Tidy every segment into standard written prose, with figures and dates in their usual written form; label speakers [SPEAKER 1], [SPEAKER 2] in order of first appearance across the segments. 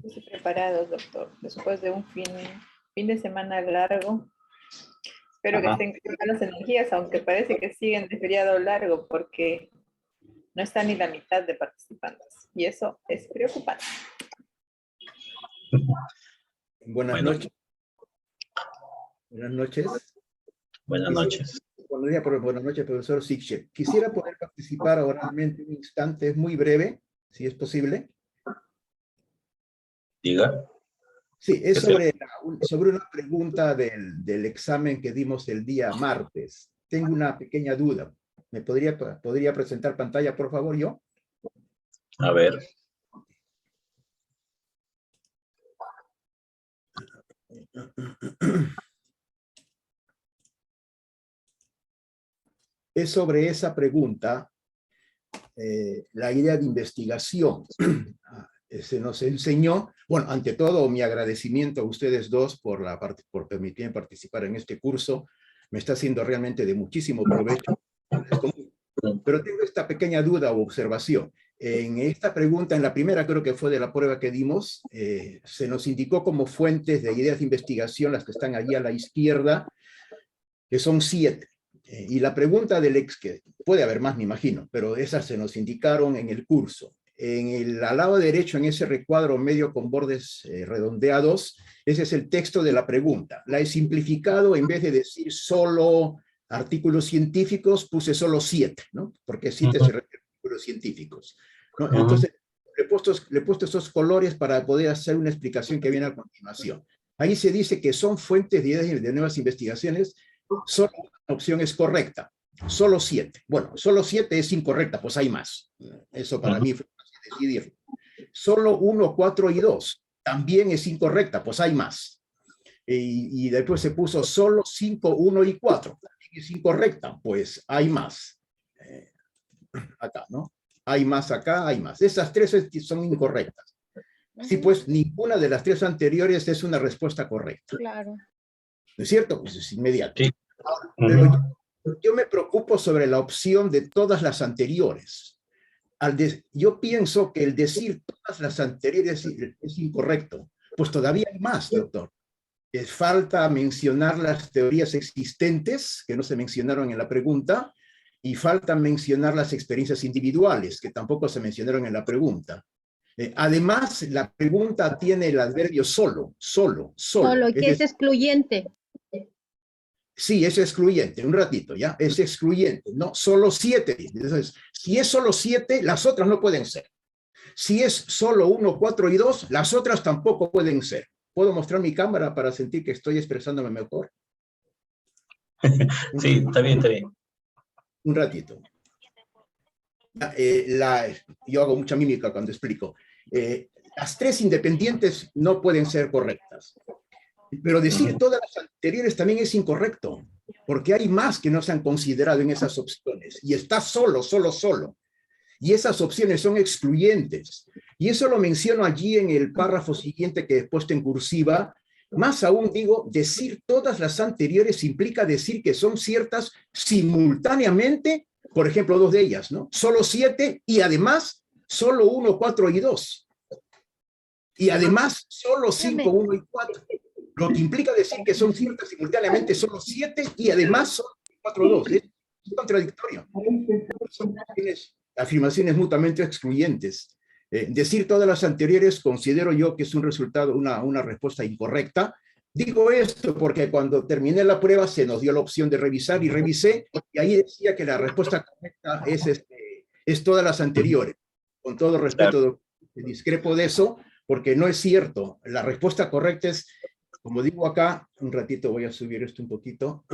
[SPEAKER 1] Estoy preparado, doctor. Después de un fin de semana largo. Espero que
[SPEAKER 2] Ajá.
[SPEAKER 1] estén con buenas energías, aunque parece que siguen de feriado largo, porque no está ni la mitad de participantes. Y eso es preocupante.
[SPEAKER 3] Buenas noches. Buenas noches.
[SPEAKER 2] Buenas noches.
[SPEAKER 3] Buenas noches, profesor Sixche. Quisiera poder participar oralmente un instante, es muy breve, si es posible.
[SPEAKER 2] Diga.
[SPEAKER 3] Sí, es sobre una pregunta del examen que dimos el día martes. Tengo una pequeña duda. ¿Me podría presentar pantalla, por favor, yo?
[SPEAKER 2] A ver.
[SPEAKER 3] Es sobre esa pregunta, la idea de investigación. Se nos enseñó, bueno, ante todo mi agradecimiento a ustedes dos por permitirme participar en este curso. Me está haciendo realmente de muchísimo provecho. Pero tengo esta pequeña duda o observación. En esta pregunta, en la primera creo que fue de la prueba que dimos, se nos indicó como fuentes de ideas de investigación las que están allí a la izquierda, que son 7. Y la pregunta del que puede haber más, me imagino, pero esas se nos indicaron en el curso. Al lado derecho, en ese recuadro medio con bordes redondeados, ese es el texto de la pregunta. La he simplificado, en vez de decir solo artículos científicos, puse solo 7, ¿no? Porque 7 se refiere a artículos científicos, ¿no? Entonces, le he puesto esos colores para poder hacer una explicación que viene a continuación. Ahí se dice que son fuentes de ideas de nuevas investigaciones. Solo una opción es correcta, solo 7. Bueno, solo 7 es incorrecta, pues hay más. Eso para mí fue fácil decidir. Solo 1, 4 y 2 también es incorrecta, pues hay más. Y después se puso solo 5, 1 y 4. También es incorrecta, pues hay más. Acá, ¿no? Hay más acá, hay más. Esas 3 son incorrectas. Sí, pues ninguna de las 3 anteriores es una respuesta correcta.
[SPEAKER 1] Claro.
[SPEAKER 3] ¿No es cierto? Pues es inmediato.
[SPEAKER 2] Sí.
[SPEAKER 3] Pero yo me preocupo sobre la opción de todas las anteriores. Yo pienso que el decir todas las anteriores es incorrecto. Pues todavía hay más, doctor. Falta mencionar las teorías existentes, que no se mencionaron en la pregunta, y falta mencionar las experiencias individuales, que tampoco se mencionaron en la pregunta. Además, la pregunta tiene el adverbio solo.
[SPEAKER 4] Solo, que es excluyente.
[SPEAKER 3] Sí, es excluyente, un ratito, ¿ya? Es excluyente, no, solo 7. Entonces, si es solo 7, las otras no pueden ser. Si es solo 1, 4 y 2, las otras tampoco pueden ser. ¿Puedo mostrar mi cámara para sentir que estoy expresándome mejor?
[SPEAKER 2] Sí, está bien, está bien.
[SPEAKER 3] Un ratito. Yo hago mucha mímica cuando explico. Las 3 independientes no pueden ser correctas. Pero decir todas las anteriores también es incorrecto, porque hay más que no se han considerado en esas opciones, y está solo. Y esas opciones son excluyentes. Y eso lo menciono allí en el párrafo siguiente que he puesto en cursiva. Más aún digo, decir todas las anteriores implica decir que son ciertas simultáneamente, por ejemplo, 2 de ellas, ¿no? Solo 7 y además solo 1, 4 y 2. Y además solo 5, 1 y 4. Lo que implica decir que son ciertas simultáneamente solo 7 y además son 4, 2. Es contradictorio. Son afirmaciones mutuamente excluyentes. Decir todas las anteriores considero yo que es un resultado, una respuesta incorrecta. Digo esto porque cuando terminé la prueba se nos dio la opción de revisar y revisé, y ahí decía que la respuesta correcta es todas las anteriores. Con todo respeto, discrepo de eso, porque no es cierto. La respuesta correcta es, como digo acá, un ratito voy a subir esto un poquito.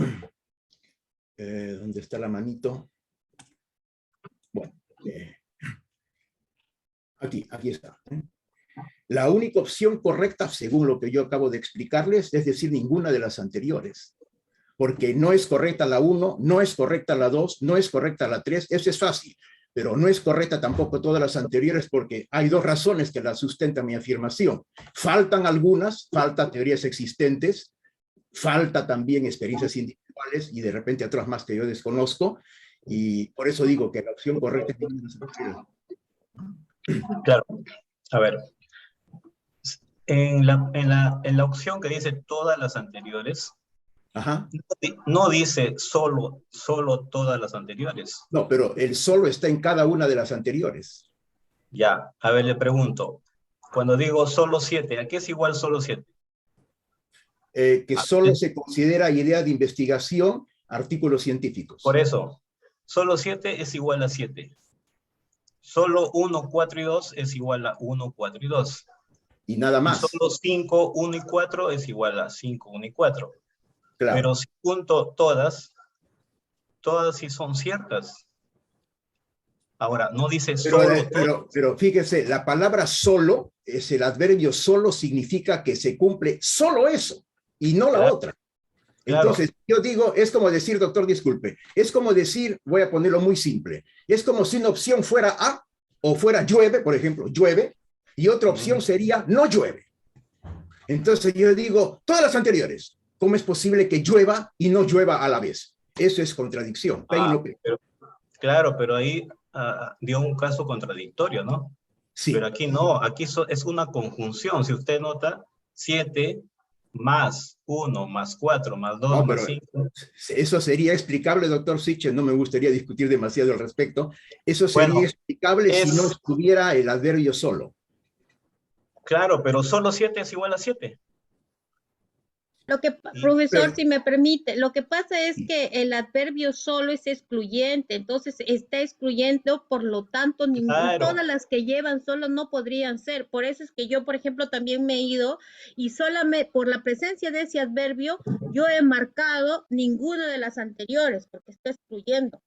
[SPEAKER 3] ¿Dónde está la manito? Bueno, aquí está. La única opción correcta, según lo que yo acabo de explicarles, es decir, ninguna de las anteriores. Porque no es correcta la 1, no es correcta la 2, no es correcta la 3, eso es fácil. Pero no es correcta tampoco todas las anteriores porque hay 2 razones que la sustentan mi afirmación. Faltan algunas, falta teorías existentes, falta también experiencias individuales y de repente otras más que yo desconozco. Y por eso digo que la opción correcta es ninguna de las anteriores.
[SPEAKER 2] Claro. A ver, En la opción que dice todas las anteriores,
[SPEAKER 3] Ajá.
[SPEAKER 2] no dice solo todas las anteriores.
[SPEAKER 3] No, pero el solo está en cada una de las anteriores.
[SPEAKER 2] Ya, a ver, le pregunto. Cuando digo solo 7, ¿a qué es igual solo 7?
[SPEAKER 3] Que solo se considera idea de investigación, artículos científicos.
[SPEAKER 2] Por eso, solo 7 es igual a 7. Solo 1, 4 y 2 es igual a 1, 4 y 2.
[SPEAKER 3] Y nada
[SPEAKER 2] Y
[SPEAKER 3] más.
[SPEAKER 2] solo 5, 1 y 4 es igual a 5, 1 y 4.
[SPEAKER 3] Claro.
[SPEAKER 2] Pero si junto todas sí son ciertas. Ahora, no dice solo.
[SPEAKER 3] Pero fíjese, la palabra solo, es el adverbio solo significa que se cumple solo eso y no la otra. Entonces, yo digo, es como decir, doctor, disculpe, es como decir, voy a ponerlo muy simple, es como si una opción fuera A o fuera llueve, por ejemplo, llueve, y otra opción sería no llueve. Entonces yo digo, todas las anteriores, ¿cómo es posible que llueva y no llueva a la vez? Eso es contradicción.
[SPEAKER 2] Claro, pero ahí dio un caso contradictorio, ¿no?
[SPEAKER 3] Sí.
[SPEAKER 2] Pero aquí no, aquí es una conjunción. Si usted nota, 7 más 1 más 4 más 2 más 5.
[SPEAKER 3] Eso sería explicable, doctor Siche, no me gustaría discutir demasiado al respecto. Eso sería explicable si no estuviera el adverbio solo.
[SPEAKER 2] Claro, pero solo 7 es igual a 7.
[SPEAKER 4] Profesor, si me permite, lo que pasa es que el adverbio solo es excluyente, entonces está excluyendo, por lo tanto, todas las que llevan solo no podrían ser. Por eso es que yo, por ejemplo, también me he ido y solamente por la presencia de ese adverbio, yo he marcado ninguna de las anteriores, porque está excluyendo.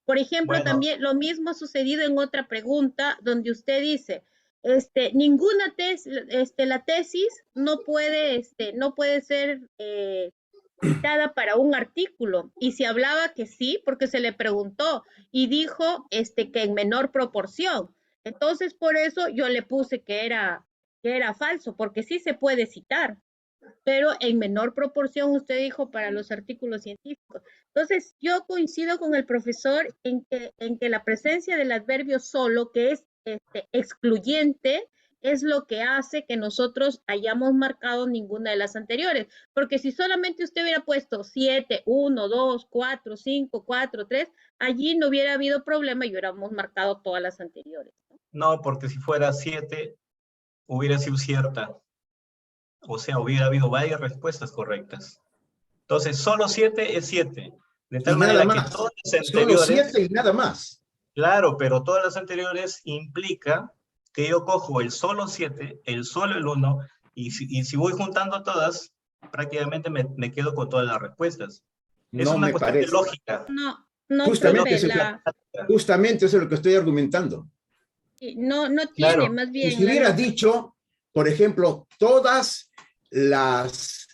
[SPEAKER 4] Por ejemplo, también lo mismo ha sucedido en otra pregunta, donde usted dice, ninguna tesis, la tesis no puede ser citada para un artículo, y se hablaba que sí, porque se le preguntó, y dijo que en menor proporción. Entonces, por eso yo le puse que era falso, porque sí se puede citar, pero en menor proporción, usted dijo, para los artículos científicos. Entonces, yo coincido con el profesor en que la presencia del adverbio solo, que es excluyente, es lo que hace que nosotros hayamos marcado ninguna de las anteriores. Porque si solamente usted hubiera puesto 7, 1, 2, 4, 5, 4, 3, allí no hubiera habido problema y hubiéramos marcado todas las anteriores.
[SPEAKER 2] No, porque si fuera 7, hubiera sido cierta. O sea, hubiera habido varias respuestas correctas. Entonces, solo 7 es 7. De tal manera que todas las anteriores...
[SPEAKER 3] Solo 7 y nada más.
[SPEAKER 2] Claro, pero todas las anteriores implica que yo cojo el solo 7, el solo el 1, y si voy juntando todas, prácticamente me quedo con todas las respuestas. Es una cuestión de lógica.
[SPEAKER 4] No,
[SPEAKER 3] justamente eso es lo que estoy argumentando.
[SPEAKER 4] No tiene, más bien.
[SPEAKER 3] Si hubiera dicho, por ejemplo, todas las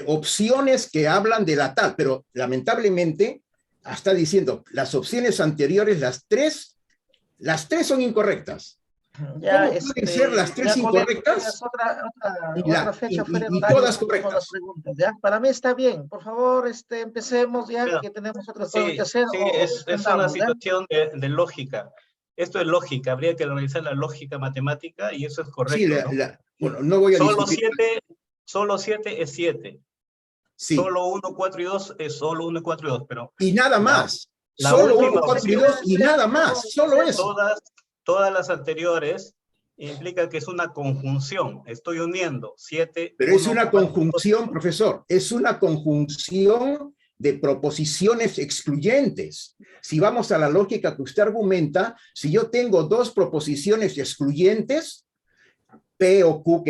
[SPEAKER 3] opciones que hablan de la tal, pero lamentablemente está diciendo las opciones anteriores, las tres son incorrectas.
[SPEAKER 5] Ya,
[SPEAKER 3] ¿Cómo pueden ser las tres incorrectas y todas correctas?
[SPEAKER 5] ¿Ya? Para mí está bien. Por favor, empecemos ya, que tenemos otras cosas que hacer.
[SPEAKER 2] Sí, es una situación de lógica. Esto es lógica, habría que analizar la lógica matemática y eso es correcto.
[SPEAKER 3] Sí, bueno, no voy a discutir.
[SPEAKER 2] Solo 7 es 7. Sí. Solo 1, 4 y 2 es solo 1, 4 y 2, pero...
[SPEAKER 3] Y nada más. Solo 1, 4 y 2 y nada más. Solo eso.
[SPEAKER 2] Todas las anteriores implica que es una conjunción. Estoy uniendo 7...
[SPEAKER 3] Pero es una conjunción, profesor. Es una conjunción de proposiciones excluyentes. Si vamos a la lógica que usted argumenta, si yo tengo dos proposiciones excluyentes, P o Q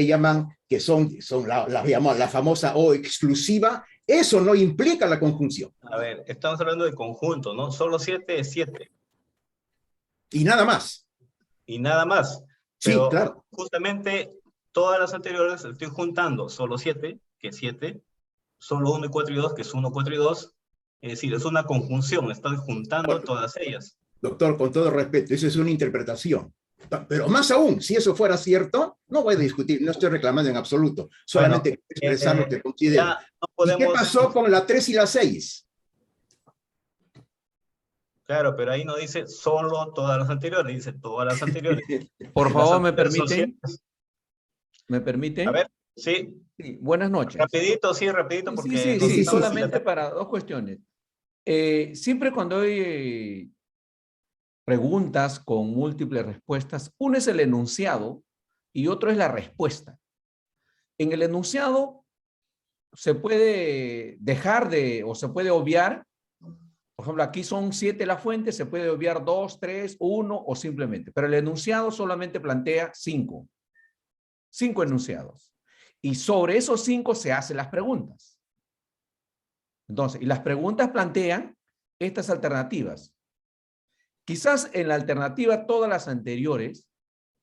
[SPEAKER 3] que son la famosa O exclusiva, eso no implica la conjunción.
[SPEAKER 2] A ver, estamos hablando de conjunto, ¿no? Solo 7 es 7.
[SPEAKER 3] Y nada más.
[SPEAKER 2] Y nada más.
[SPEAKER 3] Pero sí, claro.
[SPEAKER 2] Justamente todas las anteriores estoy juntando solo 7, que es 7, solo 1 y 4 y 2, que es 1, 4 y 2. Es decir, es una conjunción, estoy juntando todas ellas.
[SPEAKER 3] Doctor, con todo respeto, eso es una interpretación. Pero más aún, si eso fuera cierto, no voy a discutir, no estoy reclamando en absoluto, solamente expresar lo que considero. No podemos... ¿Y qué pasó con la 3 y la 6?
[SPEAKER 2] Claro, pero ahí no dice solo todas las anteriores, dice todas las anteriores.
[SPEAKER 6] Por favor, ¿me permiten? ¿Me permite?
[SPEAKER 2] A ver, sí.
[SPEAKER 6] Sí, buenas noches.
[SPEAKER 2] Rapidito, porque...
[SPEAKER 6] Sí, solamente para dos cuestiones. Siempre cuando hay preguntas con múltiples respuestas, uno es el enunciado y otro es la respuesta. En el enunciado se puede dejar de, o se puede obviar. Por ejemplo, aquí son 7 las fuentes, se puede obviar 2, 3, 1 o simplemente. Pero el enunciado solamente plantea 5. 5 enunciados. Y sobre esos 5 se hacen las preguntas. Entonces, y las preguntas plantean estas alternativas. Quizás en la alternativa todas las anteriores,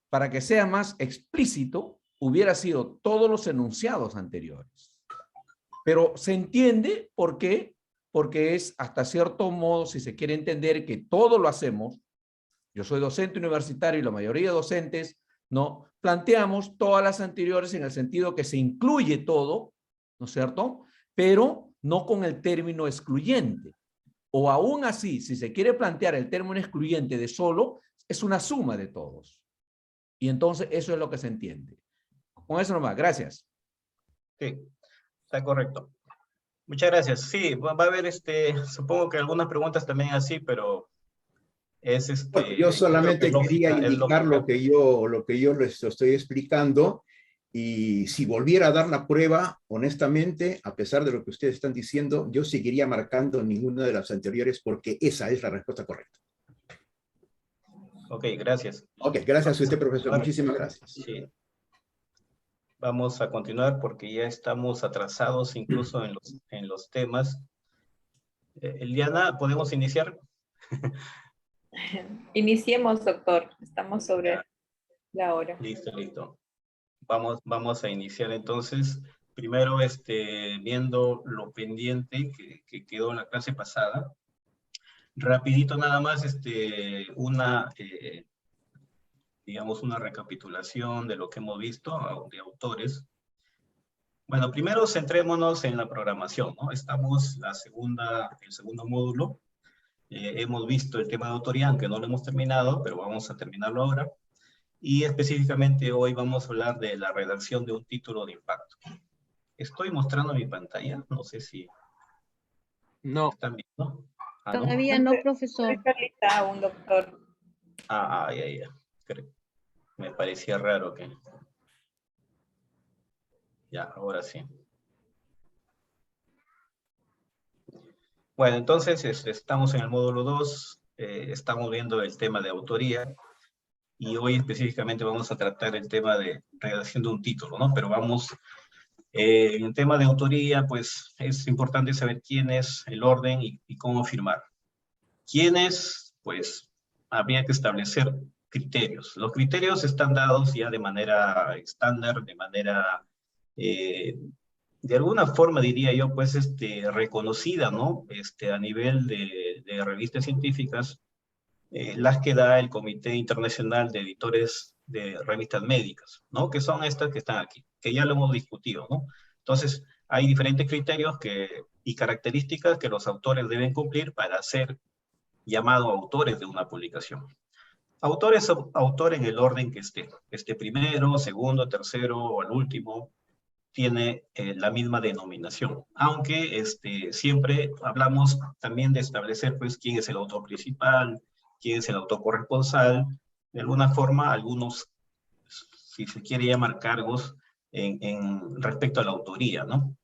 [SPEAKER 6] para que sea más explícito, hubiera sido todos los enunciados anteriores. Pero se entiende por qué, porque es hasta cierto modo, si se quiere entender que todo lo hacemos, yo soy docente universitario y la mayoría de docentes, ¿no? Planteamos todas las anteriores en el sentido que se incluye todo, ¿no es cierto? Pero no con el término excluyente. O aún así, si se quiere plantear el término excluyente de solo, es una suma de todos. Y entonces eso es lo que se entiende. Con eso nomás, gracias.
[SPEAKER 2] Sí, está correcto. Muchas gracias. Sí, va a haber supongo que algunas preguntas también así, pero es
[SPEAKER 3] Bueno, yo solamente quería indicar lo que yo les estoy explicando, y si volviera a dar la prueba, honestamente, a pesar de lo que ustedes están diciendo, yo seguiría marcando ninguna de las anteriores porque esa es la respuesta correcta.
[SPEAKER 2] Ok, gracias.
[SPEAKER 3] Ok, gracias a usted, profesor. Muchísimas gracias.
[SPEAKER 2] Sí. Vamos a continuar porque ya estamos atrasados incluso en los temas. Eliana, ¿podemos iniciar?
[SPEAKER 1] Iniciemos, doctor. Estamos sobre la hora.
[SPEAKER 2] Listo. Vamos a iniciar entonces. Primero, viendo lo pendiente que quedó en la clase pasada. Rapidito nada más, digamos, una recapitulación de lo que hemos visto de autores. Bueno, primero centrémonos en la programación, ¿no? Estamos el segundo módulo. Hemos visto el tema de autoría, aunque no lo hemos terminado, pero vamos a terminarlo ahora. Y específicamente hoy vamos a hablar de la redacción de un título de impacto. Estoy mostrando mi pantalla, no sé si
[SPEAKER 6] No.
[SPEAKER 2] están viendo.
[SPEAKER 4] Todavía no, profesor.
[SPEAKER 1] Carlita, un doctor.
[SPEAKER 2] Ya. Me parecía raro que... Ya, ahora sí. Bueno, entonces estamos en el módulo 2, estamos viendo el tema de autoría, y hoy específicamente vamos a tratar el tema de redacción de un título, ¿no? Pero vamos, en el tema de autoría, pues es importante saber quién es, el orden y cómo firmar. ¿Quiénes? Pues habría que establecer criterios. Los criterios están dados ya de manera estándar, de manera... de alguna forma diría yo, pues, reconocida, ¿no? A nivel de revistas científicas, las que da el Comité Internacional de Editores de Revistas Médicas, ¿no? Que son estas que están aquí, que ya lo hemos discutido, ¿no? Entonces, hay diferentes criterios y características que los autores deben cumplir para ser llamados autores de una publicación. Autor es autor en el orden que esté primero, segundo, tercero o al último, tiene la misma denominación, aunque siempre hablamos también de establecer pues quién es el autor principal, quién es el autor corresponsal, de alguna forma algunos, si se quiere llamar cargos respecto a la autoría, ¿no?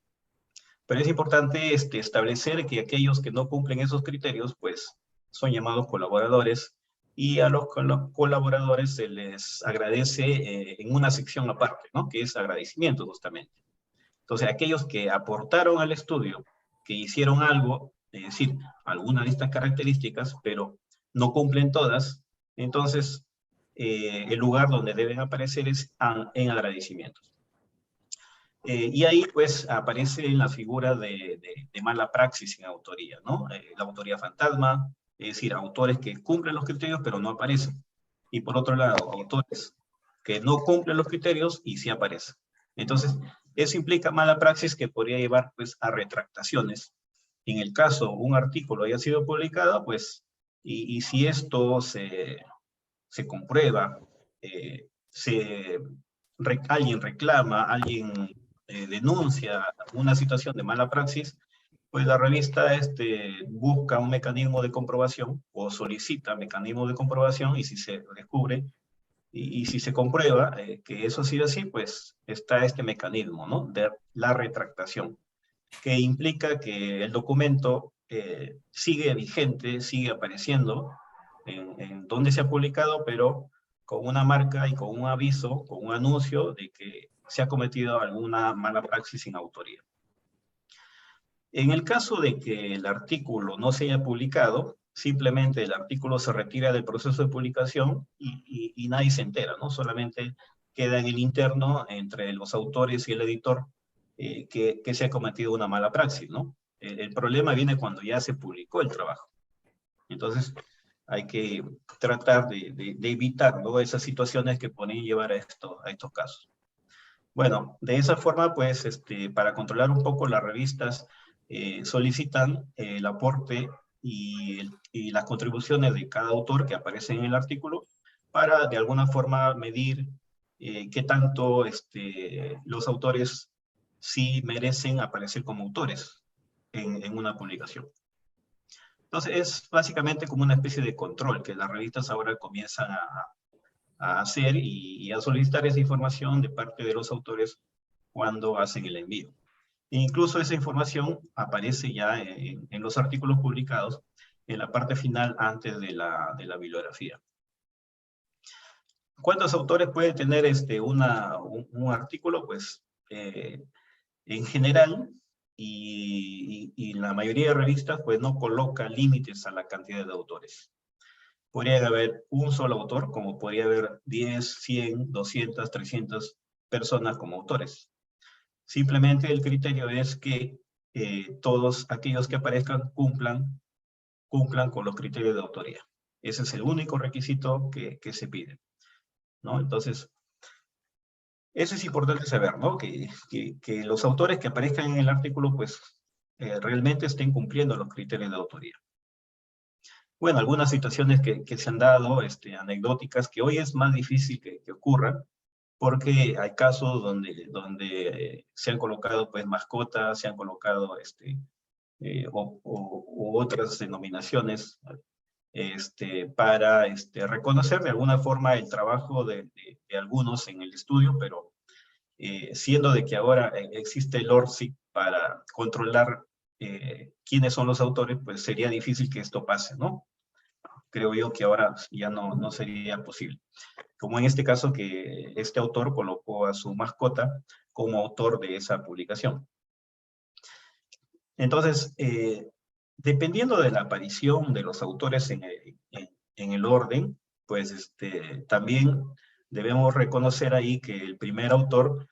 [SPEAKER 2] Pero es importante establecer que aquellos que no cumplen esos criterios pues son llamados colaboradores, y a los colaboradores se les agradece en una sección aparte, ¿no? Que es agradecimiento justamente. Entonces, aquellos que aportaron al estudio, que hicieron algo, es decir, alguna de estas características, pero no cumplen todas, entonces el lugar donde deben aparecer es en agradecimientos. Y ahí pues aparece la figura de mala praxis en autoría, ¿no? La autoría fantasma, es decir, autores que cumplen los criterios pero no aparecen. Y por otro lado, autores que no cumplen los criterios y sí aparecen. Entonces, eso implica mala praxis que podría llevar pues a retractaciones. En el caso un artículo haya sido publicado, pues, y si esto se comprueba, se alguien reclama, alguien denuncia una situación de mala praxis, pues la revista busca un mecanismo de comprobación o solicita mecanismos de comprobación, y si se descubre y si se comprueba que eso ha sido así, pues está este mecanismo, ¿no?, de la retractación, que implica que el documento sigue vigente, sigue apareciendo en donde se ha publicado, pero con una marca y con un aviso, con un anuncio de que se ha cometido alguna mala praxis sin autoría. En el caso de que el artículo no se haya publicado, simplemente el artículo se retira del proceso de publicación y nadie se entera, ¿no? Solamente queda en el interno entre los autores y el editor que se ha cometido una mala praxis, ¿no? El problema viene cuando ya se publicó el trabajo. Entonces, hay que tratar de evitar, ¿no?, esas situaciones que pueden llevar a estos casos. Bueno, de esa forma, pues, para controlar un poco, las revistas solicitan el aporte y las contribuciones de cada autor que aparece en el artículo para, de alguna forma, medir qué tanto los autores sí merecen aparecer como autores en una publicación. Entonces, es básicamente como una especie de control que las revistas ahora comienzan a hacer y a solicitar esa información de parte de los autores cuando hacen el envío. E incluso esa información aparece ya en los artículos publicados en la parte final antes de la bibliografía. ¿Cuántos autores puede tener un artículo? Pues en general, y la mayoría de revistas pues no coloca límites a la cantidad de autores. Podría haber un solo autor, como podría haber 10, 100, 200, 300 personas como autores. Simplemente el criterio es que todos aquellos que aparezcan cumplan con los criterios de autoría. Ese es el único requisito que se pide, ¿no? Entonces, eso es importante saber, ¿no? Que los autores que aparezcan en el artículo, pues, realmente estén cumpliendo los criterios de autoría. Bueno, algunas situaciones que se han dado, anecdóticas, que hoy es más difícil que ocurran, porque hay casos donde se han colocado, pues, mascotas, se han colocado, o otras denominaciones, para reconocer de alguna forma el trabajo de algunos en el estudio, pero siendo de que ahora existe el ORCID para controlar quiénes son los autores, pues sería difícil que esto pase, ¿no? Creo yo que ahora ya no sería posible. Como en este caso, que este autor colocó a su mascota como autor de esa publicación. Entonces, dependiendo de la aparición de los autores en el orden, pues también debemos reconocer ahí que el primer autor,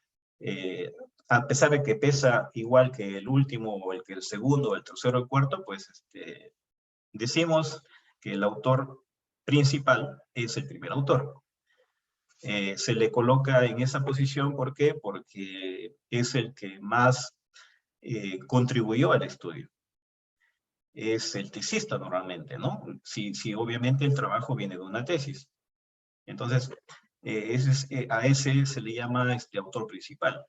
[SPEAKER 2] a pesar de que pesa igual que el último, o el segundo, el tercero, el cuarto, pues decimos que el autor principal es el primer autor. Se le coloca en esa posición, ¿por qué? Porque es el que más contribuyó al estudio. Es el tesista normalmente, ¿no? Si obviamente el trabajo viene de una tesis. Entonces, a ese se le llama autor principal.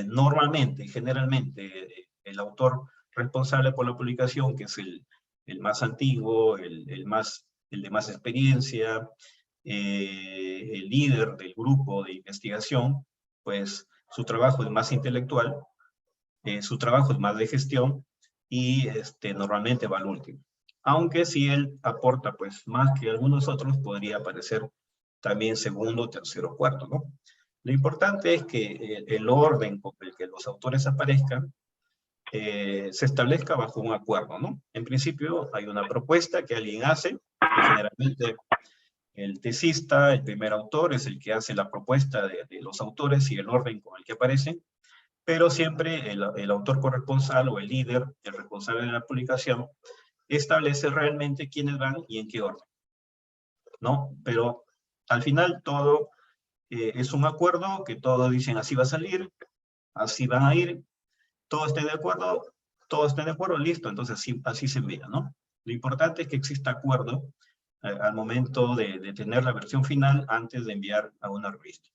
[SPEAKER 2] Normalmente, generalmente, el autor responsable por la publicación, que es el más antiguo, el de más experiencia, el líder del grupo de investigación, pues su trabajo es más intelectual, su trabajo es más de gestión, y normalmente va al último. Aunque si él aporta pues más que algunos otros, podría aparecer también segundo, tercero, cuarto, ¿no? Lo importante es que el orden con el que los autores aparezcan se establezca bajo un acuerdo, ¿no? En principio hay una propuesta que alguien hace, que generalmente el tesista, el primer autor, es el que hace la propuesta de los autores y el orden con el que aparecen, pero siempre el autor corresponsal o el líder, el responsable de la publicación, establece realmente quiénes van y en qué orden, ¿no? Pero al final todo es un acuerdo, que todos dicen así va a salir, así van a ir, todos estén de acuerdo, listo, entonces así se envía, ¿no? Lo importante es que exista acuerdo al momento de tener la versión final antes de enviar a una revista.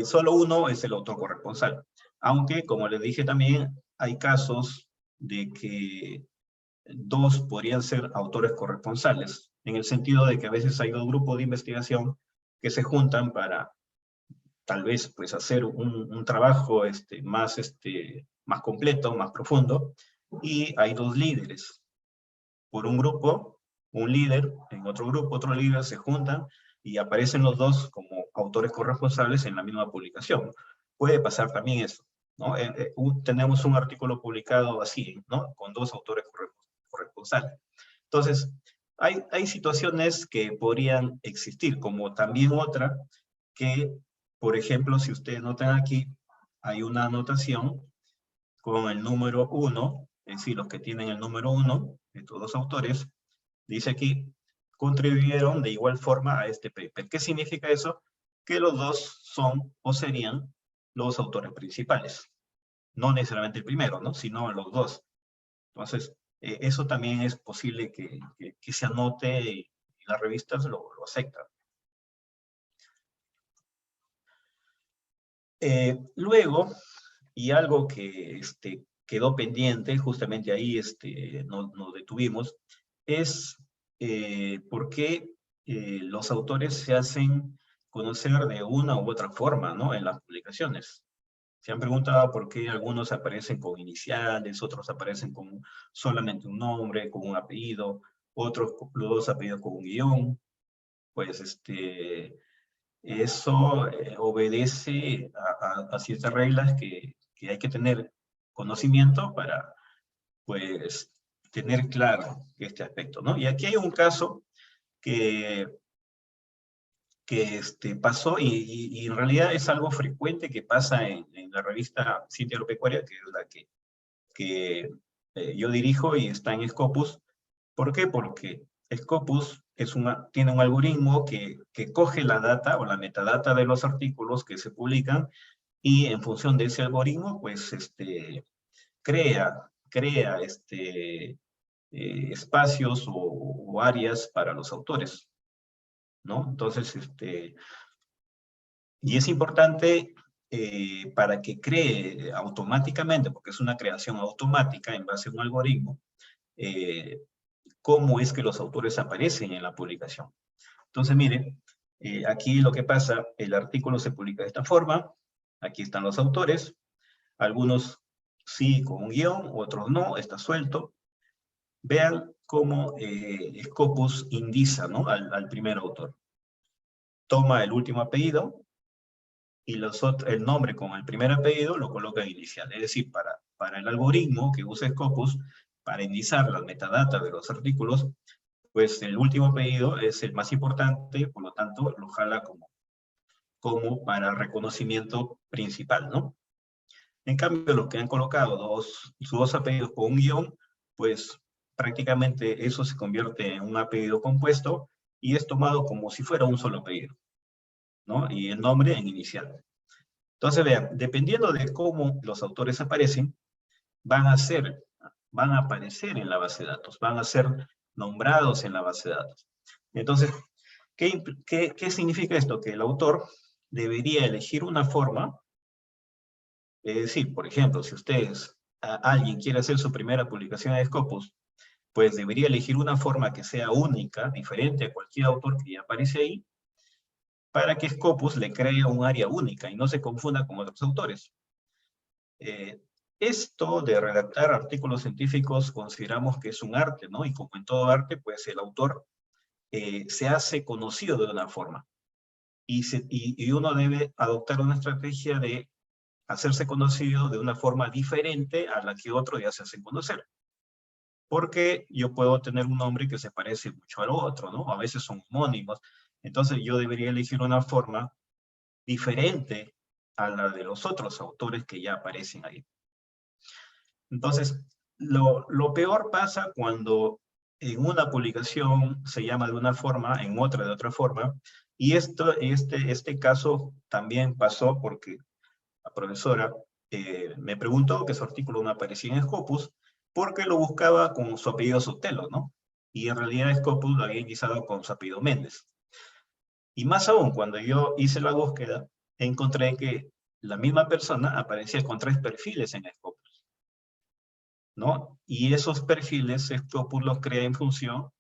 [SPEAKER 2] solo uno es el autor corresponsal. Aunque, como les dije también, hay casos de que dos podrían ser autores corresponsales, en el sentido de que a veces hay dos grupos de investigación que se juntan para tal vez pues hacer un trabajo más completo, más profundo, y hay dos líderes. Por un grupo, un líder, en otro grupo, otro líder, se juntan y aparecen los dos como autores corresponsables en la misma publicación. Puede pasar también eso, ¿no? Tenemos un artículo publicado así, ¿no? Con dos autores corresponsales. Entonces, hay situaciones que podrían existir, como también otra que, por ejemplo, si ustedes notan aquí, hay una anotación con el número 1, es decir, los que tienen el número 1, estos dos autores, dice aquí, contribuyeron de igual forma a este paper. ¿Qué significa eso? Que los dos son o serían los autores principales. No necesariamente el primero, ¿no? Sino los dos. Entonces, eso también es posible que se anote y las revistas lo aceptan. Luego, y algo que quedó pendiente, justamente ahí nos detuvimos, es por qué los autores se hacen conocer de una u otra forma, ¿no? En las publicaciones. Se han preguntado por qué algunos aparecen con iniciales, otros aparecen con solamente un nombre, con un apellido, otros los dos apellidos con un guión. Pues eso obedece a ciertas reglas que hay que tener conocimiento para, pues, tener claro este aspecto, ¿no? Y aquí hay un caso que pasó y en realidad es algo frecuente que pasa en la revista Ciencia Agropecuaria, que es la que yo dirijo y está en Scopus. ¿Por qué? Porque Scopus tiene un algoritmo que coge la data o la metadata de los artículos que se publican y en función de ese algoritmo, pues, crea espacios o áreas para los autores, ¿no? Entonces, y es importante para que cree automáticamente, porque es una creación automática en base a un algoritmo, cómo es que los autores aparecen en la publicación. Entonces, miren, aquí lo que pasa, el artículo se publica de esta forma, aquí están los autores, algunos sí con un guión, otros no, está suelto. Vean cómo Scopus indiza, ¿no? al primer autor. Toma el último apellido y el nombre con el primer apellido lo coloca en inicial. Es decir, para el algoritmo que usa Scopus, para indizar las metadatas de los artículos, pues el último apellido es el más importante, por lo tanto lo jala como para reconocimiento principal, ¿no? En cambio, los que han colocado sus dos apellidos con un guión, pues prácticamente eso se convierte en un apellido compuesto y es tomado como si fuera un solo apellido, ¿no? Y el nombre en inicial. Entonces, vean, dependiendo de cómo los autores aparecen, van a aparecer en la base de datos, van a ser nombrados en la base de datos. Entonces, ¿qué significa esto? Que el autor debería elegir una forma. Es decir, por ejemplo, si alguien quiere hacer su primera publicación de Scopus, pues debería elegir una forma que sea única, diferente a cualquier autor que ya aparece ahí, para que Scopus le cree un área única y no se confunda con otros autores. Esto de redactar artículos científicos consideramos que es un arte, ¿no? Y como en todo arte, pues el autor se hace conocido de una forma. Y uno debe adoptar una estrategia de hacerse conocido de una forma diferente a la que otro ya se hace conocer. Porque yo puedo tener un nombre que se parece mucho al otro, ¿no? A veces son homónimos. Entonces yo debería elegir una forma diferente a la de los otros autores que ya aparecen ahí. Entonces, lo peor pasa cuando en una publicación se llama de una forma, en otra de otra forma, y este caso también pasó porque la profesora me preguntó que su artículo no aparecía en Scopus porque lo buscaba con su apellido Sotelo, ¿no? Y en realidad Scopus lo había indizado con su apellido Méndez. Y más aún, cuando yo hice la búsqueda, encontré que la misma persona aparecía con 3 perfiles en Scopus, ¿no? Y esos perfiles Scopus los crea en función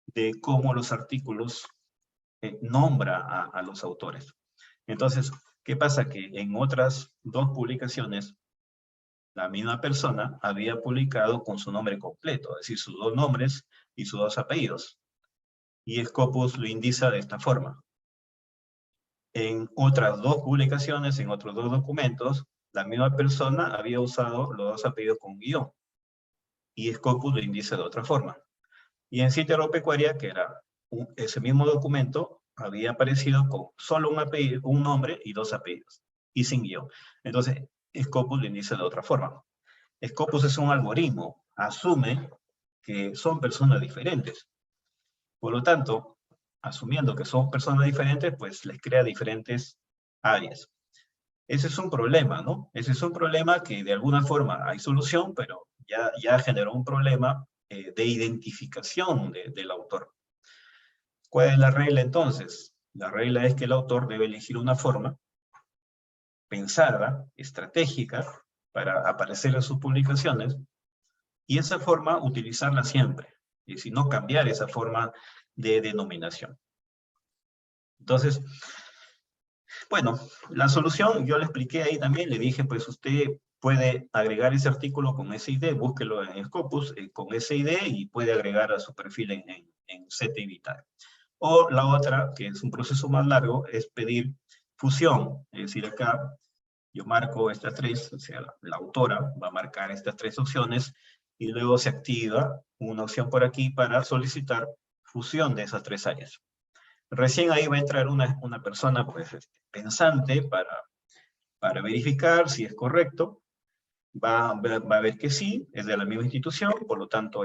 [SPEAKER 2] de cómo los artículos nombra a los autores. Entonces, ¿qué pasa? Que en otras 2 publicaciones, la misma persona había publicado con su nombre completo, es decir, sus 2 nombres y sus 2 apellidos. Y Scopus lo indica de esta forma. En otras 2 publicaciones, en otros 2 documentos, la misma persona había usado los 2 apellidos con guión. Y Scopus lo indica de otra forma. Y en Cita Agropecuaria, que era ese mismo documento, había aparecido con solo un apellido, un nombre y 2 apellidos, y sin guión. Entonces, Scopus lo indica de otra forma. Scopus es un algoritmo, asume que son personas diferentes. Por lo tanto, asumiendo que son personas diferentes, pues les crea diferentes áreas. Ese es un problema, ¿no? Ese es un problema que de alguna forma hay solución, pero ya generó un problema de identificación del autor. ¿Cuál es la regla entonces? La regla es que el autor debe elegir una forma pensada, estratégica, para aparecer en sus publicaciones, y esa forma utilizarla siempre, y si no cambiar esa forma de denominación. Entonces, bueno, la solución yo le expliqué ahí también, le dije, pues usted puede agregar ese artículo con ese ID, búsquelo en Scopus con ese ID y puede agregar a su perfil en CT Vital. O la otra, que es un proceso más largo, es pedir fusión. Es decir, acá yo marco estas 3, o sea, la autora va a marcar estas 3 opciones y luego se activa una opción por aquí para solicitar fusión de esas 3 áreas. Recién ahí va a entrar una persona pues, pensante para verificar si es correcto. Va a ver que sí, es de la misma institución, por lo tanto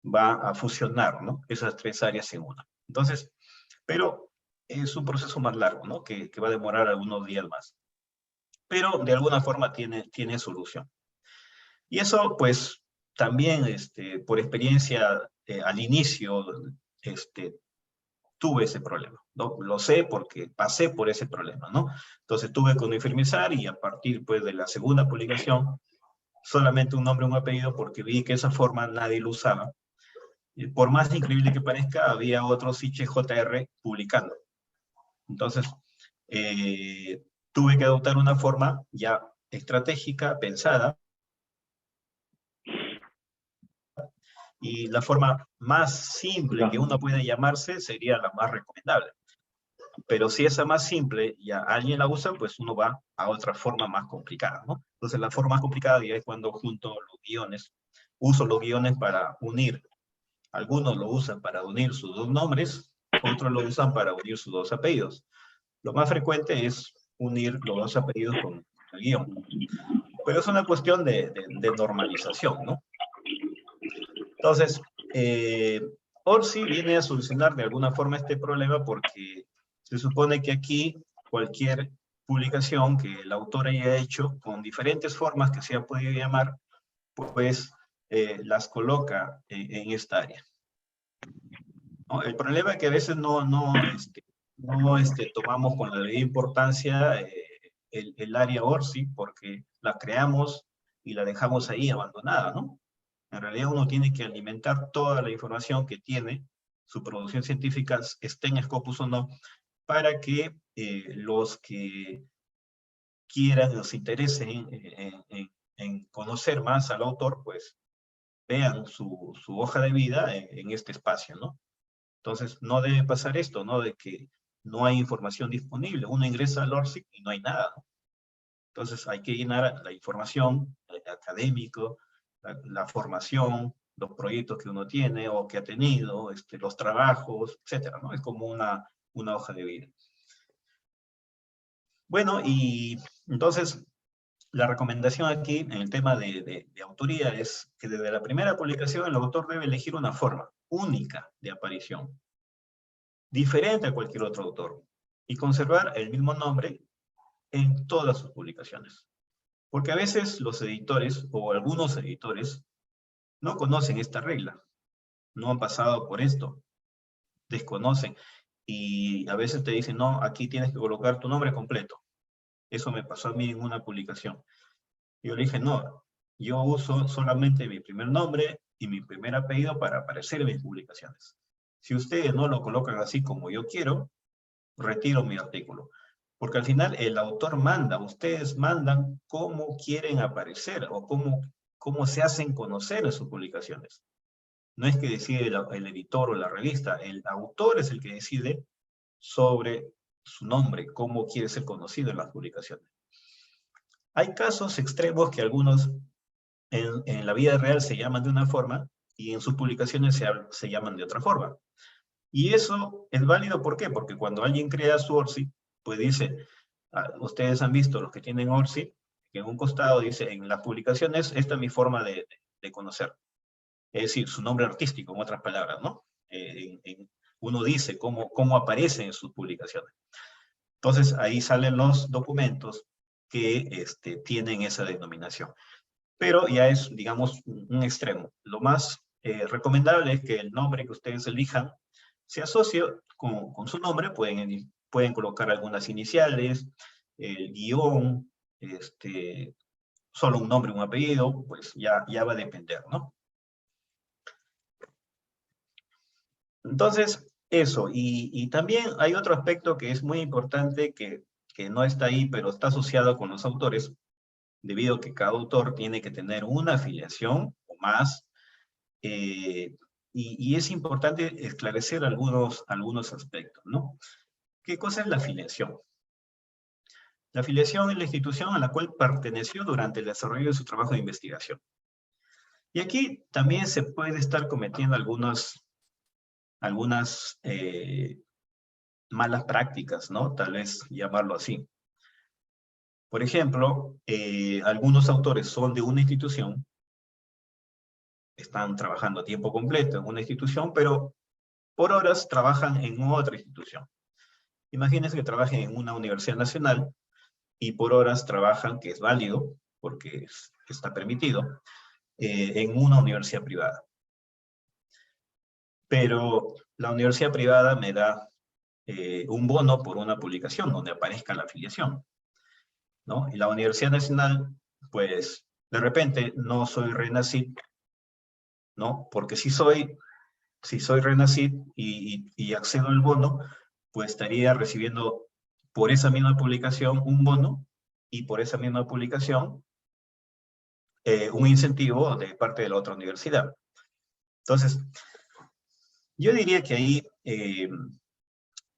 [SPEAKER 2] va a fusionar, ¿no?, esas 3 áreas en una. Entonces, pero es un proceso más largo, ¿no?, que va a demorar algunos días más. Pero de alguna forma tiene solución. Y eso, pues, también por experiencia al inicio, tuve ese problema, ¿no? Lo sé porque pasé por ese problema, ¿no? Entonces tuve que uniformizar y a partir, pues, de la segunda publicación, solamente un nombre y un apellido porque vi que esa forma nadie lo usaba. Y por más increíble que parezca, había otros IHJR publicando. Entonces, tuve que adoptar una forma ya estratégica, pensada, y la forma más simple que uno puede llamarse sería la más recomendable. Pero si esa más simple ya alguien la usa, pues uno va a otra forma más complicada, ¿no? Entonces la forma más complicada ya es cuando junto los guiones, uso los guiones para unir. Algunos lo usan para unir sus 2 nombres, otros lo usan para unir sus 2 apellidos. Lo más frecuente es unir los 2 apellidos con el guión. Pero es una cuestión de normalización, ¿no? Entonces, ORCID viene a solucionar de alguna forma este problema porque se supone que aquí cualquier publicación que el autor haya hecho con diferentes formas que se ha podido llamar, pues las coloca en esta área, ¿no? El problema es que a veces no tomamos con la debida importancia el área ORCID porque la creamos y la dejamos ahí abandonada, ¿no? En realidad uno tiene que alimentar toda la información que tiene, su producción científica, esté en Scopus o no, para que los que quieran, los interesen en conocer más al autor, pues vean su hoja de vida en este espacio, ¿no? Entonces no debe pasar esto, ¿no? De que no hay información disponible. Uno ingresa al ORCID y no hay nada, ¿no? Entonces hay que llenar la información académico, la formación, los proyectos que uno tiene o que ha tenido, los trabajos, etcétera, ¿no? Es como una hoja de vida. Bueno, y entonces la recomendación aquí en el tema de autoría es que desde la primera publicación el autor debe elegir una forma única de aparición, diferente a cualquier otro autor, y conservar el mismo nombre en todas sus publicaciones. Porque a veces los editores, o algunos editores, no conocen esta regla, no han pasado por esto, desconocen. y a veces te dicen, no, aquí tienes que colocar tu nombre completo. Eso me pasó a mí en una publicación. Yo le dije, no, yo uso solamente mi primer nombre y mi primer apellido para aparecer en mis publicaciones. Si ustedes no lo colocan así como yo quiero, retiro mi artículo. Porque al final el autor manda, ustedes mandan cómo quieren aparecer o cómo se hacen conocer en sus publicaciones. No es que decide el editor o la revista, el autor es el que decide sobre su nombre, cómo quiere ser conocido en las publicaciones. Hay casos extremos que algunos en la vida real se llaman de una forma y en sus publicaciones se llaman de otra forma. Y eso es válido, ¿por qué? Porque cuando alguien crea su ORCID, pues dice, ustedes han visto, los que tienen ORCID, que en un costado dice, en las publicaciones, esta es mi forma de conocer. Es decir, su nombre artístico, en otras palabras, ¿no? Uno dice cómo aparece en sus publicaciones. Entonces, ahí salen los documentos que tienen esa denominación. Pero ya es, digamos, un extremo. Lo más recomendable es que el nombre que ustedes elijan se asocie con su nombre. Pueden colocar algunas iniciales, el guión, solo un nombre, un apellido, pues ya va a depender, ¿no? Entonces, eso. Y también hay otro aspecto que es muy importante que no está ahí, pero está asociado con los autores, debido a que cada autor tiene que tener una afiliación o más, y es importante esclarecer algunos aspectos, ¿no? ¿Qué cosa es la afiliación? La afiliación es la institución a la cual perteneció durante el desarrollo de su trabajo de investigación. Y aquí también se puede estar cometiendo algunas malas prácticas, ¿no? Tal vez llamarlo así. Por ejemplo, algunos autores son de una institución, están trabajando a tiempo completo en una institución, pero por horas trabajan en otra institución. Imagínense que trabajen en una universidad nacional y por horas trabajan, que es válido, porque está permitido, en una universidad privada. Pero la universidad privada me da un bono por una publicación donde aparezca la afiliación, ¿no? Y la Universidad Nacional, pues, de repente no soy RENACYT, ¿no? Porque si soy RENACYT y accedo al bono, pues estaría recibiendo por esa misma publicación un bono y por esa misma publicación un incentivo de parte de la otra universidad. Entonces, yo diría que ahí,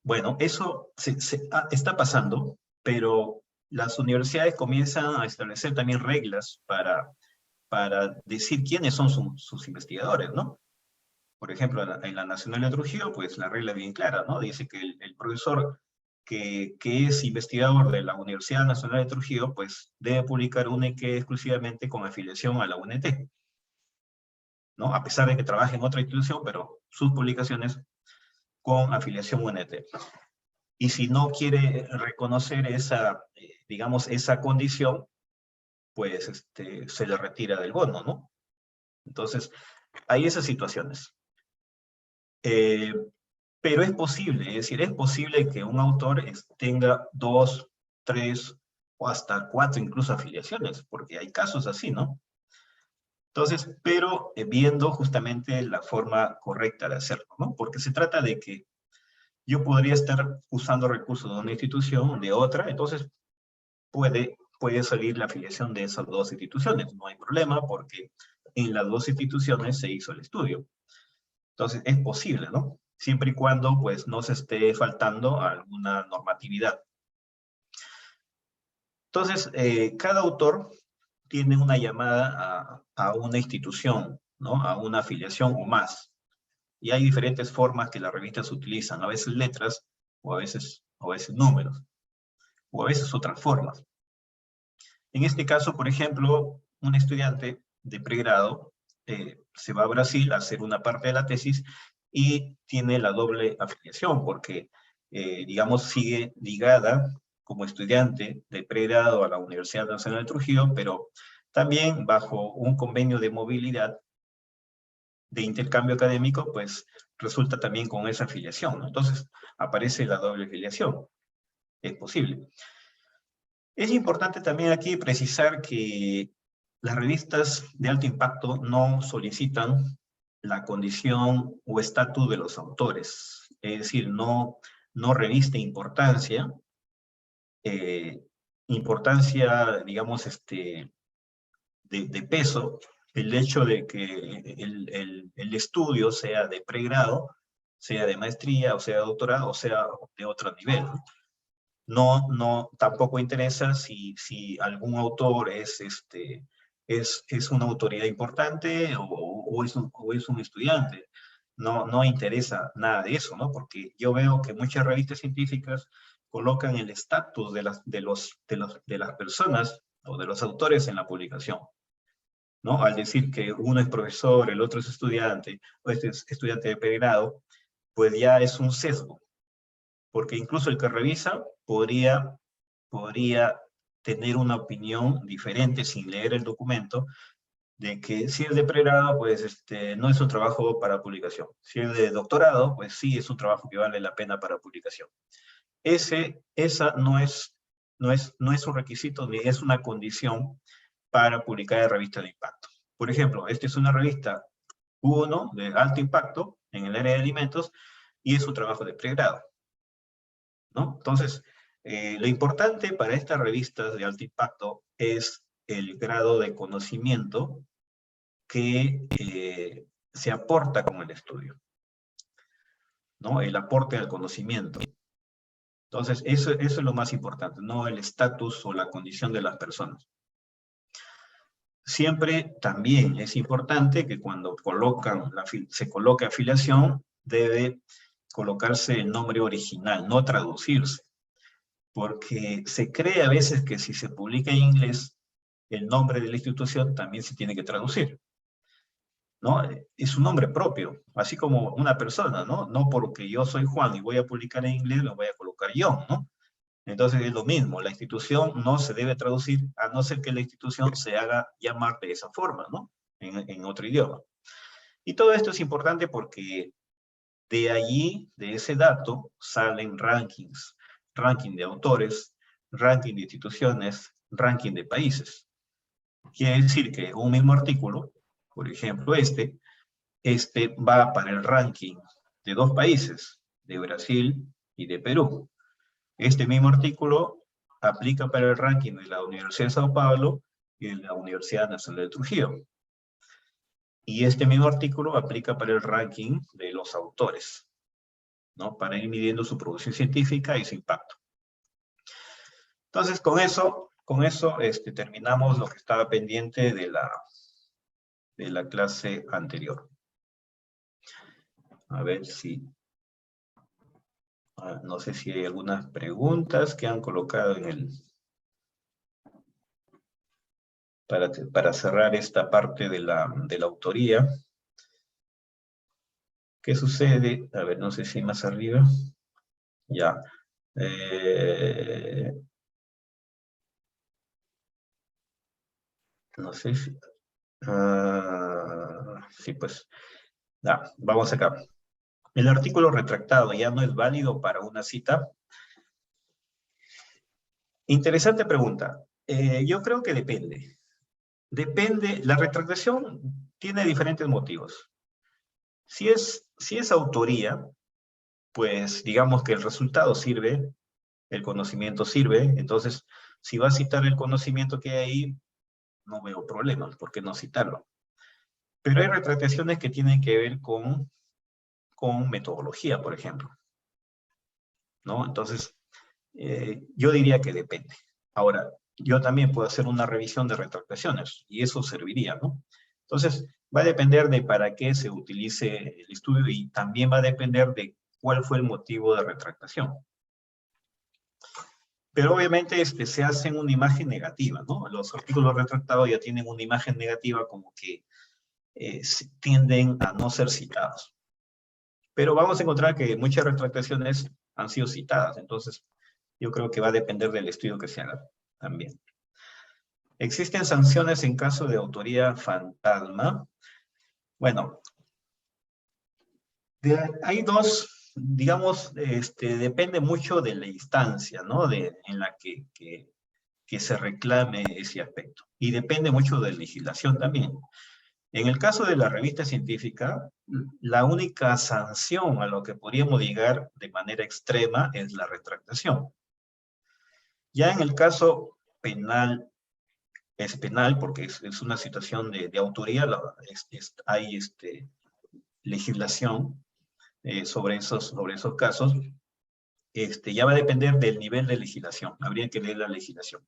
[SPEAKER 2] bueno, eso está pasando, pero las universidades comienzan a establecer también reglas para decir quiénes son sus investigadores, ¿no? Por ejemplo, en la Nacional de Trujillo, pues la regla es bien clara, ¿no? Dice que el profesor que es investigador de la Universidad Nacional de Trujillo, pues debe publicar única y exclusivamente con afiliación a la UNT, ¿no? A pesar de que trabaje en otra institución, pero sus publicaciones con afiliación UNT. Y si no quiere reconocer digamos, esa condición, pues se le retira del bono, ¿no? Entonces, hay esas situaciones. Pero es posible, es decir, es posible que un autor tenga 2, 3 o hasta 4 incluso afiliaciones, porque hay casos así, ¿no? Entonces, pero viendo justamente la forma correcta de hacerlo, ¿no? Porque se trata de que yo podría estar usando recursos de una institución, de otra, entonces puede salir la afiliación de esas dos instituciones, no hay problema porque en las dos instituciones se hizo el estudio. Entonces es posible, ¿no? Siempre y cuando pues no se esté faltando a alguna normatividad. Entonces, cada autor tiene una llamada a una institución, ¿no? A una afiliación o más. Y hay diferentes formas que las revistas utilizan, a veces letras, o a veces números, o a veces otras formas. En este caso, por ejemplo, un estudiante de pregrado se va a Brasil a hacer una parte de la tesis y tiene la doble afiliación, porque, digamos, sigue ligada como estudiante de pregrado a la Universidad Nacional de Trujillo, pero también bajo un convenio de movilidad de intercambio académico, pues resulta también con esa afiliación, ¿no? Entonces aparece la doble afiliación. Es posible. Es importante también aquí precisar que las revistas de alto impacto no solicitan la condición o estatus de los autores. Es decir, no reviste importancia, digamos, de peso, el hecho de que el estudio sea de pregrado, sea de maestría, o sea de doctorado, o sea de otro nivel, ¿no? Tampoco interesa si algún autor es una autoridad importante o es un estudiante. No interesa nada de eso, ¿no? Porque yo veo que muchas revistas científicas colocan el estatus de las personas o de los autores en la publicación, ¿no? Al decir que uno es profesor, el otro es estudiante, o este es estudiante de pregrado, pues ya es un sesgo. Porque incluso el que revisa podría tener una opinión diferente sin leer el documento, de que si es de pregrado, pues no es un trabajo para publicación. Si es de doctorado, pues sí es un trabajo que vale la pena para publicación. Esa no es un requisito ni es una condición para publicar en revistas de impacto. Por ejemplo, esta es una revista U1 de alto impacto en el área de alimentos y es un trabajo de pregrado, ¿no? Entonces, lo importante para estas revistas de alto impacto es el grado de conocimiento que se aporta con el estudio, ¿no? El aporte al conocimiento. Entonces, eso es lo más importante, no el estatus o la condición de las personas. Siempre también es importante que cuando se coloque afiliación, debe colocarse el nombre original, no traducirse. Porque se cree a veces que si se publica en inglés, el nombre de la institución también se tiene que traducir, ¿no? Es un nombre propio, así como una persona, ¿no? No porque yo soy Juan y voy a publicar en inglés, lo voy a colocar John, ¿no? Entonces es lo mismo, la institución no se debe traducir, a no ser que la institución se haga llamar de esa forma, ¿no? En otro idioma. Y todo esto es importante porque de allí, de ese dato, salen rankings. Ranking de autores, ranking de instituciones, ranking de países. Quiere decir que un mismo artículo, por ejemplo va para el ranking de 2 países, de Brasil y de Perú. Este mismo artículo aplica para el ranking de la Universidad de Sao Paulo y de la Universidad Nacional de Trujillo. Y este mismo artículo aplica para el ranking de los autores, ¿no? Para ir midiendo su producción científica y su impacto. Entonces, con eso terminamos lo que estaba pendiente de la clase anterior. A ver si... no sé si hay algunas preguntas que han colocado en el... Para cerrar esta parte de la autoría. ¿Qué sucede? A ver, no sé si más arriba. Ya. No sé si... sí, pues. Ya, vamos acá. El artículo retractado ya no es válido para una cita. Interesante pregunta. Yo creo que depende. Depende, la retractación tiene diferentes motivos. Si es autoría, pues digamos que el resultado sirve, el conocimiento sirve, entonces si va a citar el conocimiento que hay ahí, no veo problemas, ¿por qué no citarlo? Pero hay retractaciones que tienen que ver con metodología, por ejemplo, ¿no? Entonces, yo diría que depende. Ahora, yo también puedo hacer una revisión de retractaciones, y eso serviría, ¿no? Entonces, va a depender de para qué se utilice el estudio, y también va a depender de cuál fue el motivo de retractación. Pero obviamente se hace en una imagen negativa, ¿no? Los artículos retractados ya tienen una imagen negativa como que tienden a no ser citados. Pero vamos a encontrar que muchas retractaciones han sido citadas, entonces yo creo que va a depender del estudio que se haga también. ¿Existen sanciones en caso de autoría fantasma? Bueno, Hay dos, digamos, depende mucho de la instancia, ¿no? En la que se reclame ese aspecto. Y depende mucho de la legislación también. En el caso de la revista científica, la única sanción a lo que podríamos llegar de manera extrema es la retractación. Ya en el caso penal, es penal porque es una situación de autoría, hay legislación sobre esos casos, ya va a depender del nivel de legislación, habría que leer la legislación.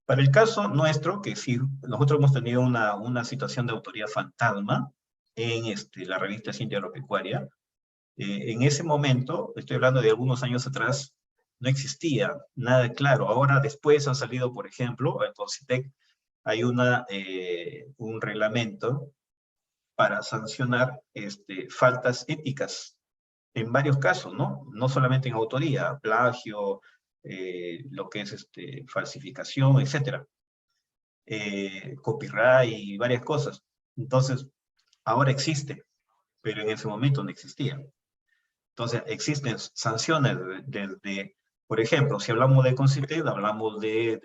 [SPEAKER 2] Para el caso nuestro, que sí, nosotros hemos tenido una situación de autoría fantasma en la revista Ciencia Agropecuaria. En ese momento, estoy hablando de algunos años atrás, no existía nada claro. Ahora, después han salido, por ejemplo, en CONCITEC hay un reglamento para sancionar faltas éticas en varios casos, ¿no? No solamente en autoría, plagio, lo que es falsificación, etcétera. Copyright y varias cosas. Entonces, ahora existe, pero en ese momento no existía. Entonces, existen sanciones por ejemplo, si hablamos de CONCITEC, hablamos de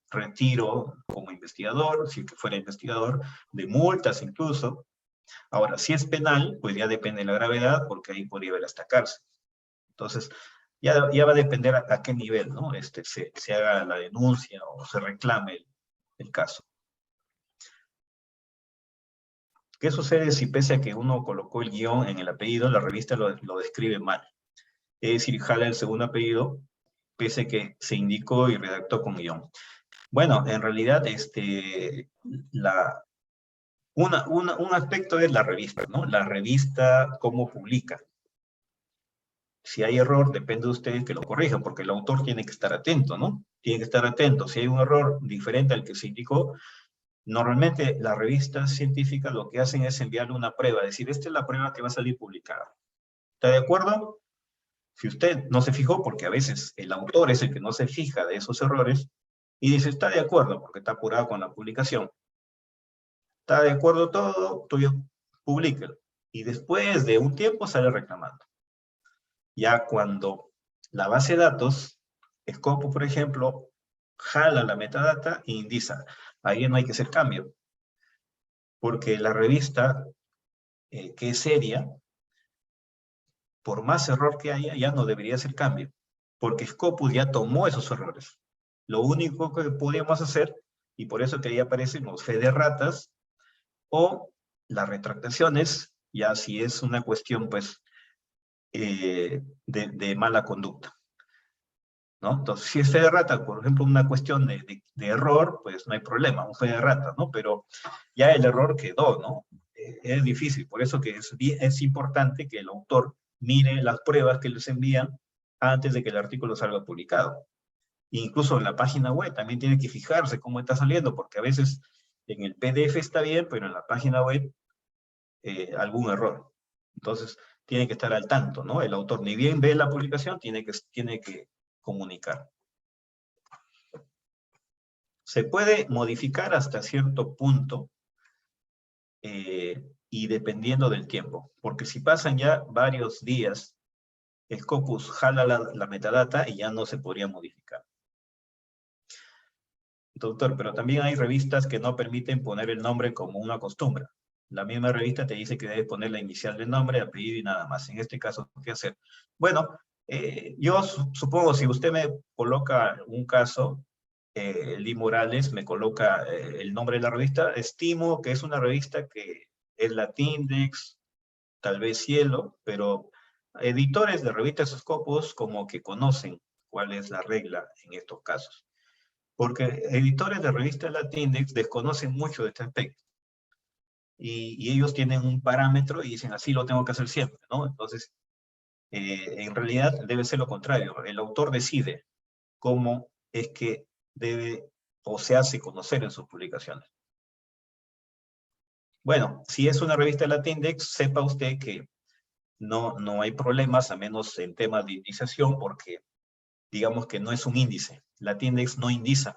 [SPEAKER 2] retiro como investigador, si que fuera investigador, de multas incluso. Ahora, si es penal, pues ya depende de la gravedad, porque ahí podría haber hasta cárcel. Entonces, ya va a depender a qué nivel, ¿no? se haga la denuncia o se reclame el caso. ¿Qué sucede si pese a que uno colocó el guión en el apellido, la revista lo describe mal? Es decir, jala el segundo apellido, pese a que se indicó y redactó con guión. Bueno, en realidad, un aspecto es la revista, ¿no? La revista, cómo publica. Si hay error, depende de ustedes que lo corrijan, porque el autor tiene que estar atento, ¿no? Tiene que estar atento. Si hay un error diferente al que se indicó, normalmente las revistas científicas lo que hacen es enviarle una prueba, decir, esta es la prueba que va a salir publicada. ¿Está de acuerdo? Si usted no se fijó, porque a veces el autor es el que no se fija de esos errores, y dice, está de acuerdo, porque está apurado con la publicación. Está de acuerdo todo, tuyo, publíquelo. Y después de un tiempo sale reclamando. Ya cuando la base de datos, Scopus, por ejemplo, jala la metadata e indica, ahí no hay que hacer cambio. Porque la revista, que es seria, por más error que haya, ya no debería hacer cambio. Porque Scopus ya tomó esos errores. Lo único que podíamos hacer, y por eso que ahí aparecen los fe de ratas, o las retractaciones, ya si es una cuestión, pues, de mala conducta, ¿no? Entonces, si es fe de rata, por ejemplo, una cuestión de error, pues no hay problema, un fe de rata, ¿no? Pero ya el error quedó, ¿no? Es difícil, por eso que es importante que el autor mire las pruebas que les envían antes de que el artículo salga publicado. Incluso en la página web también tiene que fijarse cómo está saliendo, porque a veces en el PDF está bien, pero en la página web algún error. Entonces, tiene que estar al tanto, ¿no? El autor ni bien ve la publicación, tiene que comunicar. Se puede modificar hasta cierto punto y dependiendo del tiempo, porque si pasan ya varios días, Scopus jala la metadata y ya no se podría modificar. Doctor, pero también hay revistas que no permiten poner el nombre como una costumbre. La misma revista te dice que debes poner la inicial del nombre, apellido y nada más. En este caso, ¿qué hacer? Bueno, yo supongo, si usted me coloca un caso, Lee Morales me coloca el nombre de la revista, estimo que es una revista que es Latindex, tal vez Cielo, pero editores de revistas Scopus como que conocen cuál es la regla en estos casos. Porque editores de revistas Latindex desconocen mucho de este aspecto. Y ellos tienen un parámetro y dicen, así lo tengo que hacer siempre, ¿no? Entonces, en realidad debe ser lo contrario. El autor decide cómo es que debe o se hace conocer en sus publicaciones. Bueno, si es una revista Latindex, sepa usted que no hay problemas, a menos en temas de indización, porque digamos que no es un índice. Latindex no indiza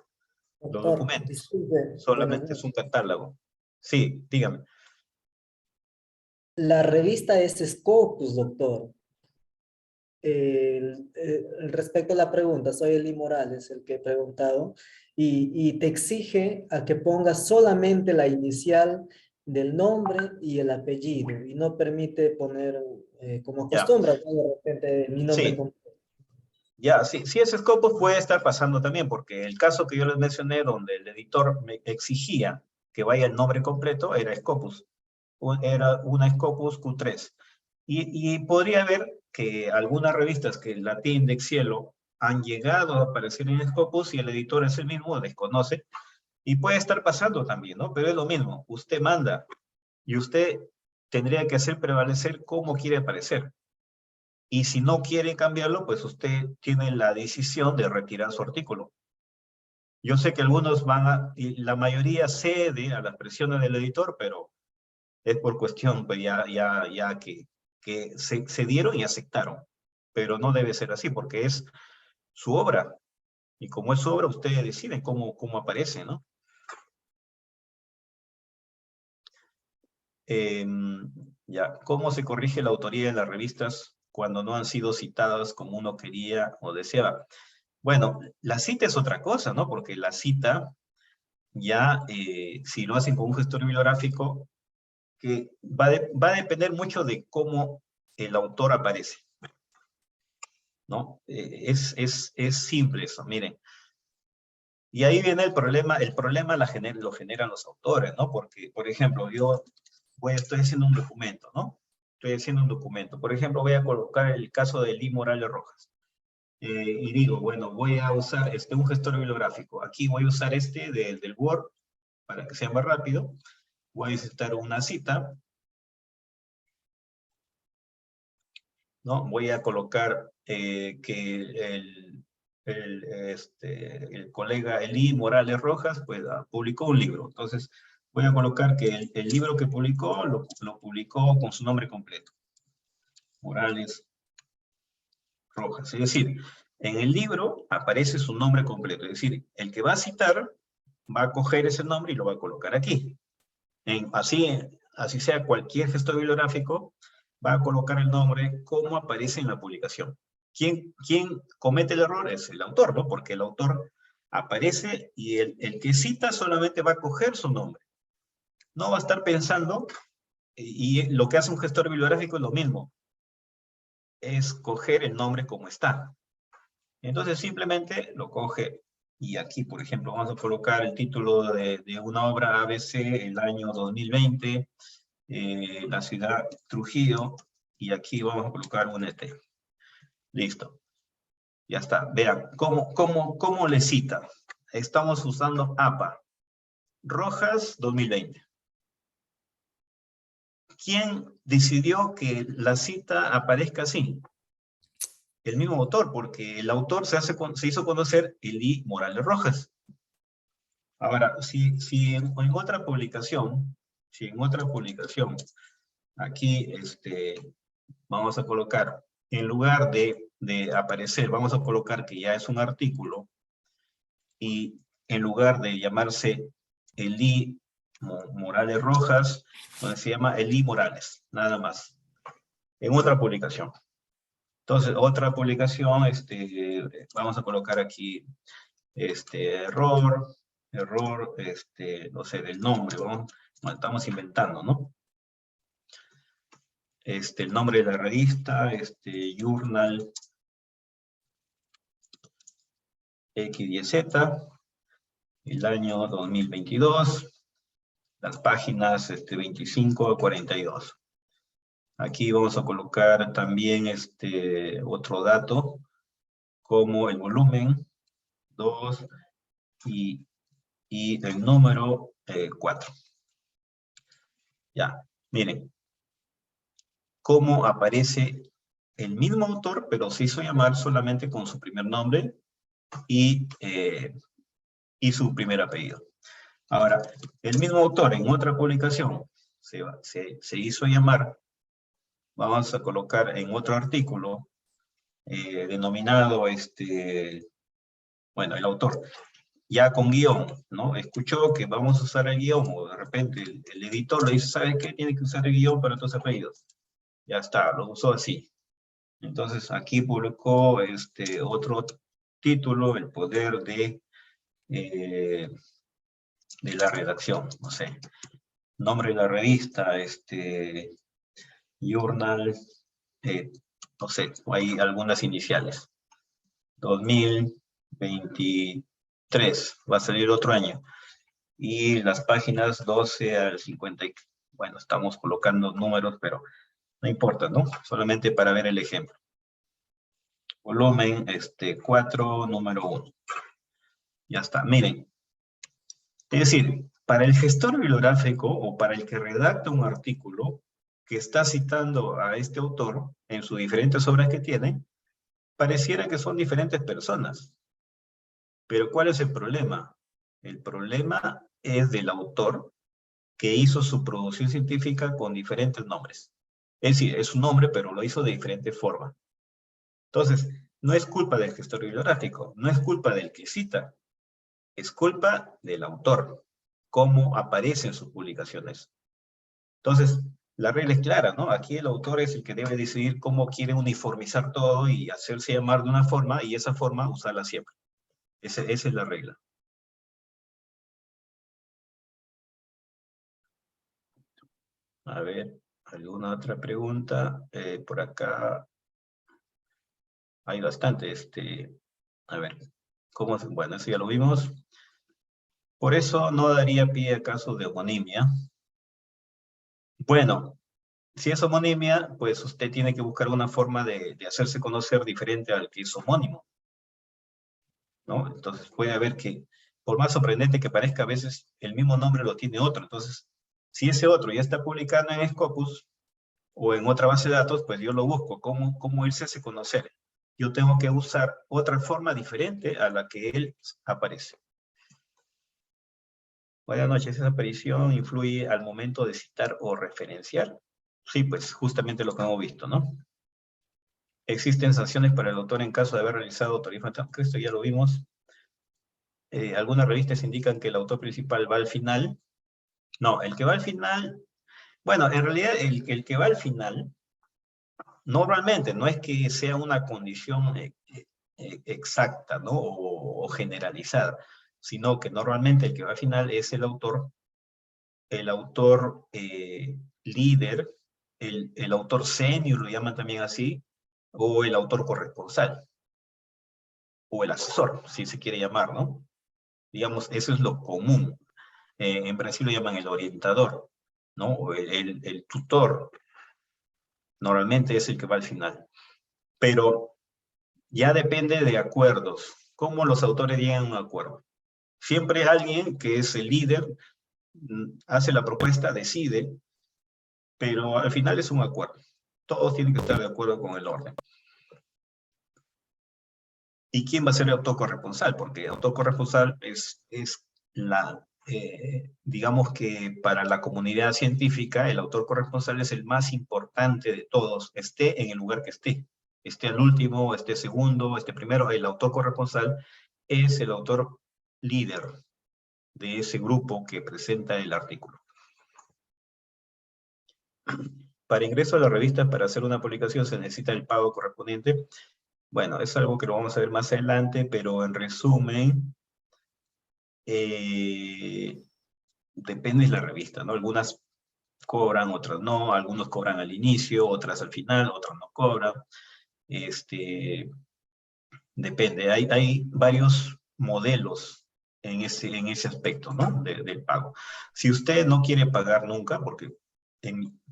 [SPEAKER 2] los documentos.
[SPEAKER 7] Disculpe,
[SPEAKER 2] solamente es un catálogo. Sí, dígame.
[SPEAKER 7] La revista es Scopus, doctor. Respecto a la pregunta, soy Eli Morales, el que he preguntado, y te exige a que pongas solamente la inicial del nombre y el apellido, y no permite poner, como
[SPEAKER 2] Ya,
[SPEAKER 7] acostumbra, ¿no? De repente mi nombre
[SPEAKER 2] sí.
[SPEAKER 7] completo.
[SPEAKER 2] Ya, sí, sí, ese Scopus puede estar pasando también, porque el caso que yo les mencioné, donde el editor me exigía que vaya el nombre completo, era Scopus. Era una Scopus Q3. Y podría haber que algunas revistas que Latin de Cielo han llegado a aparecer en Scopus y el editor es el mismo, desconoce, y puede estar pasando también, ¿no? Pero es lo mismo, usted manda y usted tendría que hacer prevalecer cómo quiere aparecer. Y si no quiere cambiarlo, pues usted tiene la decisión de retirar su artículo. Yo sé que algunos y la mayoría cede a las presiones del editor, pero es por cuestión, pues ya que se cedieron y aceptaron. Pero no debe ser así, porque es su obra. Y como es su obra, ustedes deciden cómo aparece, ¿no? Ya, ¿cómo se corrige la autoría de las revistas cuando no han sido citadas como uno quería o deseaba? Bueno, la cita es otra cosa, ¿no? Porque la cita ya, si lo hacen con un gestor bibliográfico, que va a depender mucho de cómo el autor aparece, ¿no? Es simple eso, miren. Y ahí viene el problema lo generan los autores, ¿no? Porque, por ejemplo, estoy haciendo un documento, ¿no? Estoy haciendo un documento. Por ejemplo, voy a colocar el caso de Eli Morales Rojas. Y digo, bueno, voy a usar un gestor bibliográfico. Aquí voy a usar del Word, para que sea más rápido. Voy a necesitar una cita, ¿no? Voy a colocar que el colega Eli Morales Rojas pues, publicó un libro. Entonces, voy a colocar que el libro que publicó, lo publicó con su nombre completo. Morales Rojas. Es decir, en el libro aparece su nombre completo. Es decir, el que va a citar va a coger ese nombre y lo va a colocar aquí. Así sea cualquier gestor bibliográfico, va a colocar el nombre como aparece en la publicación. ¿Quién comete el error? Es el autor, ¿no? Porque el autor aparece y el que cita solamente va a coger su nombre. No va a estar pensando, y lo que hace un gestor bibliográfico es lo mismo, es coger el nombre como está. Entonces simplemente lo coge, y aquí, por ejemplo, vamos a colocar el título de una obra ABC, el año 2020, la ciudad Trujillo, y aquí vamos a colocar un ET. Listo. Ya está. Vean, ¿cómo le cita? Estamos usando APA. Rojas 2020. ¿Quién decidió que la cita aparezca así? El mismo autor, porque el autor se hizo conocer Eli Morales Rojas. Ahora, si en otra publicación, aquí vamos a colocar, en lugar de aparecer, vamos a colocar que ya es un artículo, y en lugar de llamarse Eli Morales Rojas, donde se llama Eli Morales, nada más, en otra publicación. Entonces, otra publicación, vamos a colocar aquí, error, no sé, del nombre, estamos inventando, ¿no? El nombre de la revista, Journal XYZ, el año 2022, las páginas 25 a 42. Aquí vamos a colocar también otro dato, como el volumen 2 y el número 4. Ya, miren, cómo aparece el mismo autor, pero se hizo llamar solamente con su primer nombre y su primer apellido. Ahora, el mismo autor en otra publicación se hizo llamar, vamos a colocar en otro artículo, denominado, bueno, el autor, ya con guión, ¿no? Escuchó que vamos a usar el guión, o de repente el editor le dice, ¿sabe qué? Tiene que usar el guión para tus apellidos. Ya está, lo usó así. Entonces aquí publicó otro título, El poder de la redacción, no sé. Nombre de la revista, Journal, no sé, hay algunas iniciales. 2023, va a salir otro año. Y las páginas 12 al 50, bueno, estamos colocando números, pero no importa, ¿no? Solamente para ver el ejemplo. Volumen 4, número 1. Ya está, miren. Es decir, para el gestor bibliográfico o para el que redacta un artículo que está citando a este autor en sus diferentes obras que tiene, pareciera que son diferentes personas. Pero ¿cuál es el problema? El problema es del autor que hizo su producción científica con diferentes nombres. Es decir, es un nombre, pero lo hizo de diferente forma. Entonces, no es culpa del gestor bibliográfico, no es culpa del que cita, es culpa del autor, cómo aparece en sus publicaciones. Entonces, la regla es clara, ¿no? Aquí el autor es el que debe decidir cómo quiere uniformizar todo y hacerse llamar de una forma, y esa forma usarla siempre. Esa es la regla. A ver, ¿alguna otra pregunta? Por acá hay bastante. A ver, ¿cómo? Bueno, eso ya lo vimos. Por eso no daría pie a casos de homonimia. Bueno, si es homonimia, pues usted tiene que buscar una forma de hacerse conocer diferente al que es homónimo, ¿no? Entonces puede haber que, por más sorprendente que parezca, a veces el mismo nombre lo tiene otro. Entonces, si ese otro ya está publicado en Scopus o en otra base de datos, pues yo lo busco. ¿Cómo él se hace conocer? Yo tengo que usar otra forma diferente a la que él aparece. Buenas noches, ¿esa aparición influye al momento de citar o referenciar? Sí, pues justamente lo que hemos visto, ¿no? Existen sanciones para el autor en caso de haber realizado autoría fantasma. Esto ya lo vimos. Algunas revistas indican que el autor principal va al final. No, el que va al final... Bueno, en realidad el que va al final, normalmente no es que sea una condición exacta, ¿no? O generalizada, sino que normalmente el que va al final es el autor líder, el autor senior, lo llaman también así, o el autor corresponsal, o el asesor, si se quiere llamar, ¿no? Digamos, eso es lo común. En Brasil lo llaman el orientador, ¿no? O el tutor, normalmente es el que va al final. Pero ya depende de acuerdos, cómo los autores llegan a un acuerdo. Siempre alguien que es el líder hace la propuesta, decide, pero al final es un acuerdo. Todos tienen que estar de acuerdo con el orden. ¿Y quién va a ser el autor corresponsal? Porque el autor corresponsal es digamos que para la comunidad científica, el autor corresponsal es el más importante de todos, esté en el lugar que esté. Esté al último, esté segundo, esté primero. El autor corresponsal es el autor líder de ese grupo que presenta el artículo. Para ingreso a la revista, para hacer una publicación, se necesita el pago correspondiente. Bueno, es algo que lo vamos a ver más adelante, pero en resumen, depende de la revista, ¿no? Algunas cobran, otras no, algunos cobran al inicio, otras al final, otras no cobran. Depende, hay varios modelos en ese aspecto, ¿no? Del pago. Si usted no quiere pagar nunca, porque,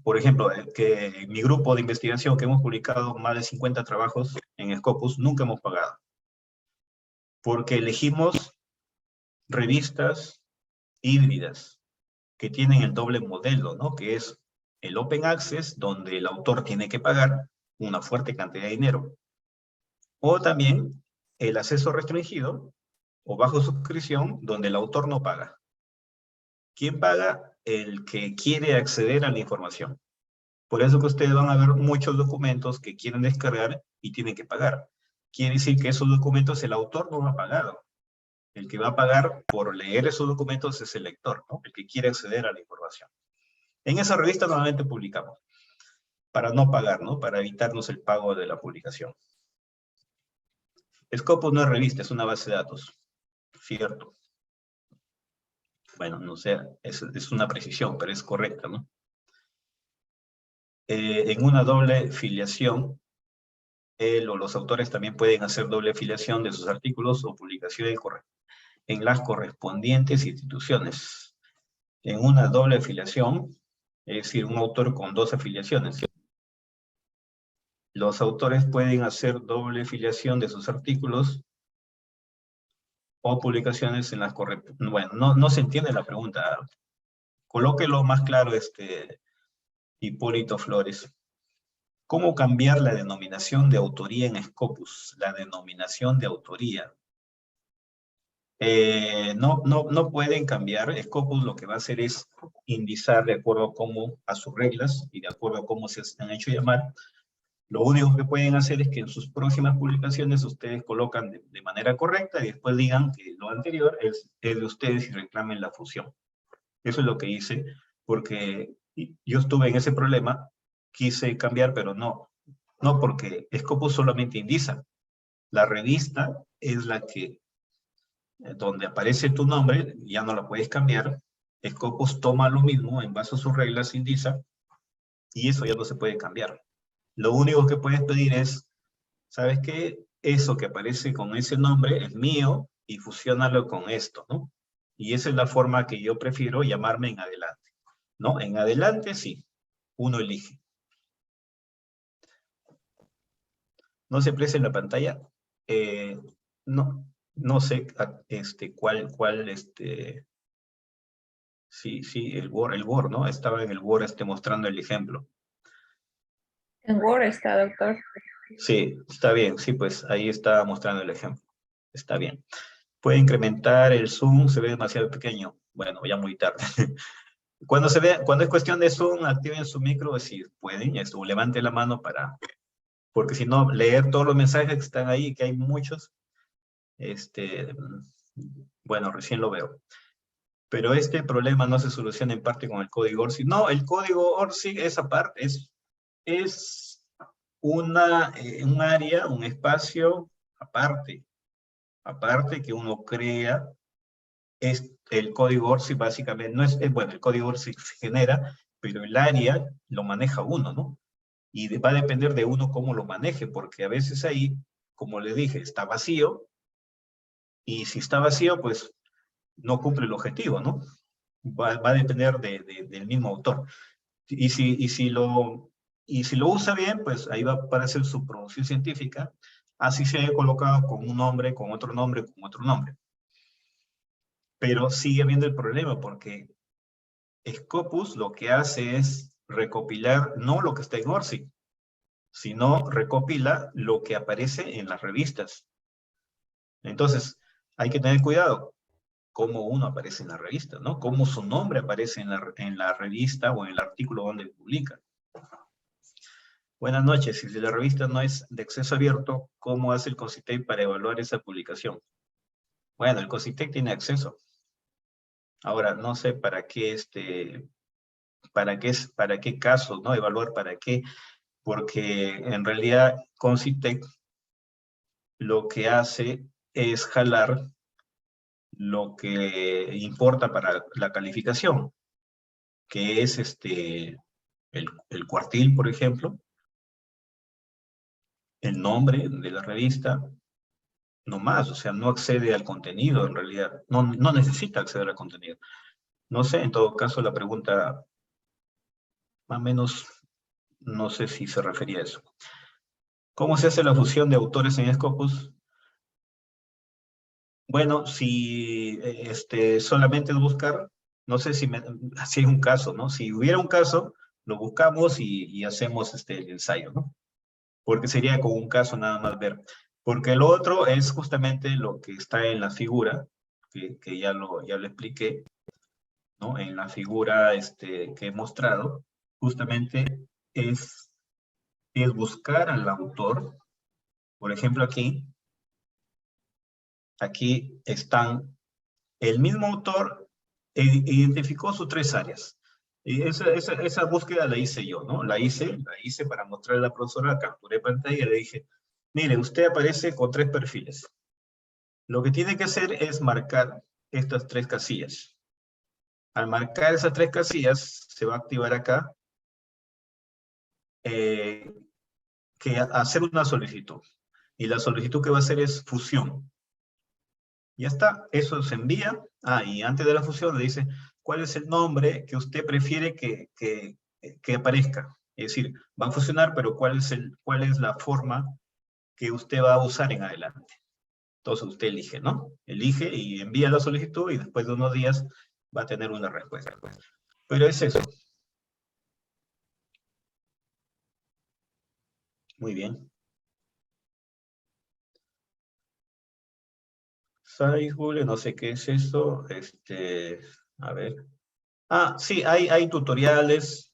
[SPEAKER 2] por ejemplo, que en mi grupo de investigación que hemos publicado más de 50 trabajos en Scopus, nunca hemos pagado. Porque elegimos revistas híbridas que tienen el doble modelo, ¿no? Que es el Open Access, donde el autor tiene que pagar una fuerte cantidad de dinero. O también el acceso restringido o bajo suscripción, donde el autor no paga. ¿Quién paga? El que quiere acceder a la información. Por eso que ustedes van a ver muchos documentos que quieren descargar y tienen que pagar. Quiere decir que esos documentos el autor no lo ha pagado. El que va a pagar por leer esos documentos es el lector, ¿no? El que quiere acceder a la información. En esa revista normalmente publicamos, para no pagar, ¿no? Para evitarnos el pago de la publicación. Scopus no es revista, es una base de datos, ¿cierto? Bueno, no sé, es una precisión, pero es correcta, ¿no? En una doble filiación, él o los autores también pueden hacer doble filiación de sus artículos o publicaciones en las correspondientes instituciones. En una doble afiliación, es decir, un autor con 2 afiliaciones, los autores pueden hacer doble filiación de sus artículos o publicaciones en las correspondientes. Bueno, no se entiende la pregunta. Colóquelo más claro, Hipólito Flores. ¿Cómo cambiar la denominación de autoría en Scopus? La denominación de autoría. No pueden cambiar. Scopus lo que va a hacer es indizar de acuerdo a sus reglas y de acuerdo a cómo se han hecho llamar. Lo único que pueden hacer es que en sus próximas publicaciones ustedes colocan de manera correcta y después digan que lo anterior es de ustedes y reclamen la fusión. Eso es lo que hice, porque yo estuve en ese problema, quise cambiar, pero no porque Scopus solamente indiza. La revista es la que, donde aparece tu nombre, ya no la puedes cambiar. Scopus toma lo mismo, en base a sus reglas indiza, y eso ya no se puede cambiar. Lo único que puedes pedir es, ¿sabes qué? Eso que aparece con ese nombre es mío, y fusiónalo con esto, ¿no? Y esa es la forma que yo prefiero llamarme en adelante, ¿no? En adelante, sí, uno elige. ¿No se aprecia en la pantalla? No sé cuál, sí, el Word, ¿no? Estaba en el Word mostrando el ejemplo.
[SPEAKER 1] En Word está, doctor.
[SPEAKER 2] Sí, está bien, sí, pues ahí está mostrando el ejemplo. Está bien. Puede incrementar el zoom, se ve demasiado pequeño. Bueno, ya muy tarde. Cuando es cuestión de zoom, activen su micro, si pueden, o levante la mano porque si no, leer todos los mensajes que están ahí, que hay muchos, bueno, recién lo veo. Pero este problema no se soluciona en parte con el código ORCID. No, el código ORCID, esa parte, es un área, un espacio aparte que uno crea. El código ORCID básicamente no bueno, el código ORCID se genera, pero el área lo maneja uno, ¿no? Y va a depender de uno cómo lo maneje, porque a veces ahí, como le dije, está vacío, y si está vacío, pues no cumple el objetivo, ¿no? Va a depender del mismo autor. Y si lo usa bien, pues ahí va a aparecer su producción científica, así se haya colocado con un nombre, con otro nombre, con otro nombre. Pero sigue habiendo el problema, porque Scopus lo que hace es recopilar no lo que está en ORCID, sino recopila lo que aparece en las revistas. Entonces, hay que tener cuidado cómo uno aparece en la revista, ¿no? Cómo su nombre aparece en la revista o en el artículo donde publica. Buenas noches. Si la revista no es de acceso abierto, ¿cómo hace el CONCITEC para evaluar esa publicación? Bueno, el CONCITEC tiene acceso. Ahora, no sé para qué para qué casos, ¿no? Evaluar para qué, porque en realidad CONCITEC lo que hace es jalar lo que importa para la calificación, que es el cuartil, por ejemplo, el nombre de la revista, no más, o sea, no accede al contenido en realidad, no necesita acceder al contenido. No sé, en todo caso la pregunta, más o menos, no sé si se refería a eso. ¿Cómo se hace la fusión de autores en Scopus? Bueno, si solamente buscar, no sé si hay un caso, ¿no? Si hubiera un caso, lo buscamos y hacemos el ensayo, ¿no? Porque sería con un caso nada más ver. Porque lo otro es justamente lo que está en la figura, que ya lo expliqué, ¿no? En la figura que he mostrado, justamente es buscar al autor, por ejemplo aquí, aquí están, el mismo autor identificó sus 3 áreas. Y esa búsqueda la hice yo, ¿no? La hice para mostrarle a la profesora, capturé pantalla y le dije, mire, usted aparece con 3 perfiles. Lo que tiene que hacer es marcar estas 3 casillas. Al marcar esas 3 casillas, se va a activar acá, que hacer una solicitud. Y la solicitud que va a hacer es fusión. Ya está, eso se envía. Y antes de la fusión le dice, ¿cuál es el nombre que usted prefiere que aparezca? Es decir, va a fusionar, pero ¿cuál es la forma que usted va a usar en adelante? Entonces usted elige, ¿no? Elige y envía la solicitud y después de unos días va a tener una respuesta. Pero es eso. Muy bien. Google, no sé qué es eso. A ver. Sí, hay tutoriales.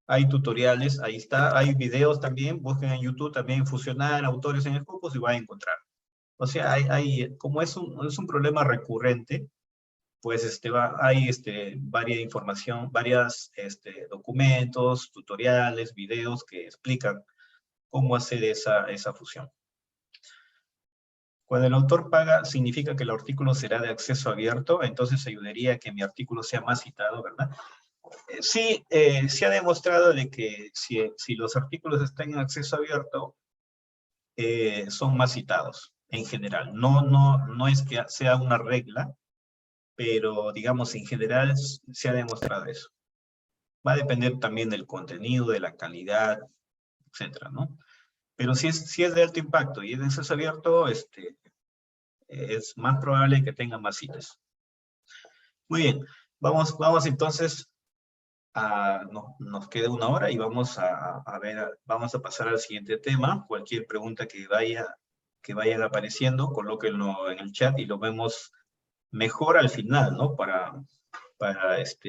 [SPEAKER 2] Hay tutoriales, ahí está. Hay videos también. Busquen en YouTube también fusionar autores en Scopus y van a encontrar. O sea, como es un problema recurrente, pues hay varias información, documentos, tutoriales, videos que explican cómo hacer esa fusión. Cuando el autor paga, significa que el artículo será de acceso abierto, entonces ayudaría a que mi artículo sea más citado, ¿verdad? Sí, se ha demostrado de que si los artículos están en acceso abierto, son más citados, en general. No es que sea una regla, pero digamos, en general se ha demostrado eso. Va a depender también del contenido, de la calidad, etcétera, ¿no? Pero si es de alto impacto y es de acceso abierto, es más probable que tenga más citas. Muy bien, vamos entonces nos queda 1 hora y vamos a pasar al siguiente tema. Cualquier pregunta que vayan apareciendo, colóquenlo en el chat y lo vemos mejor al final, ¿no? Para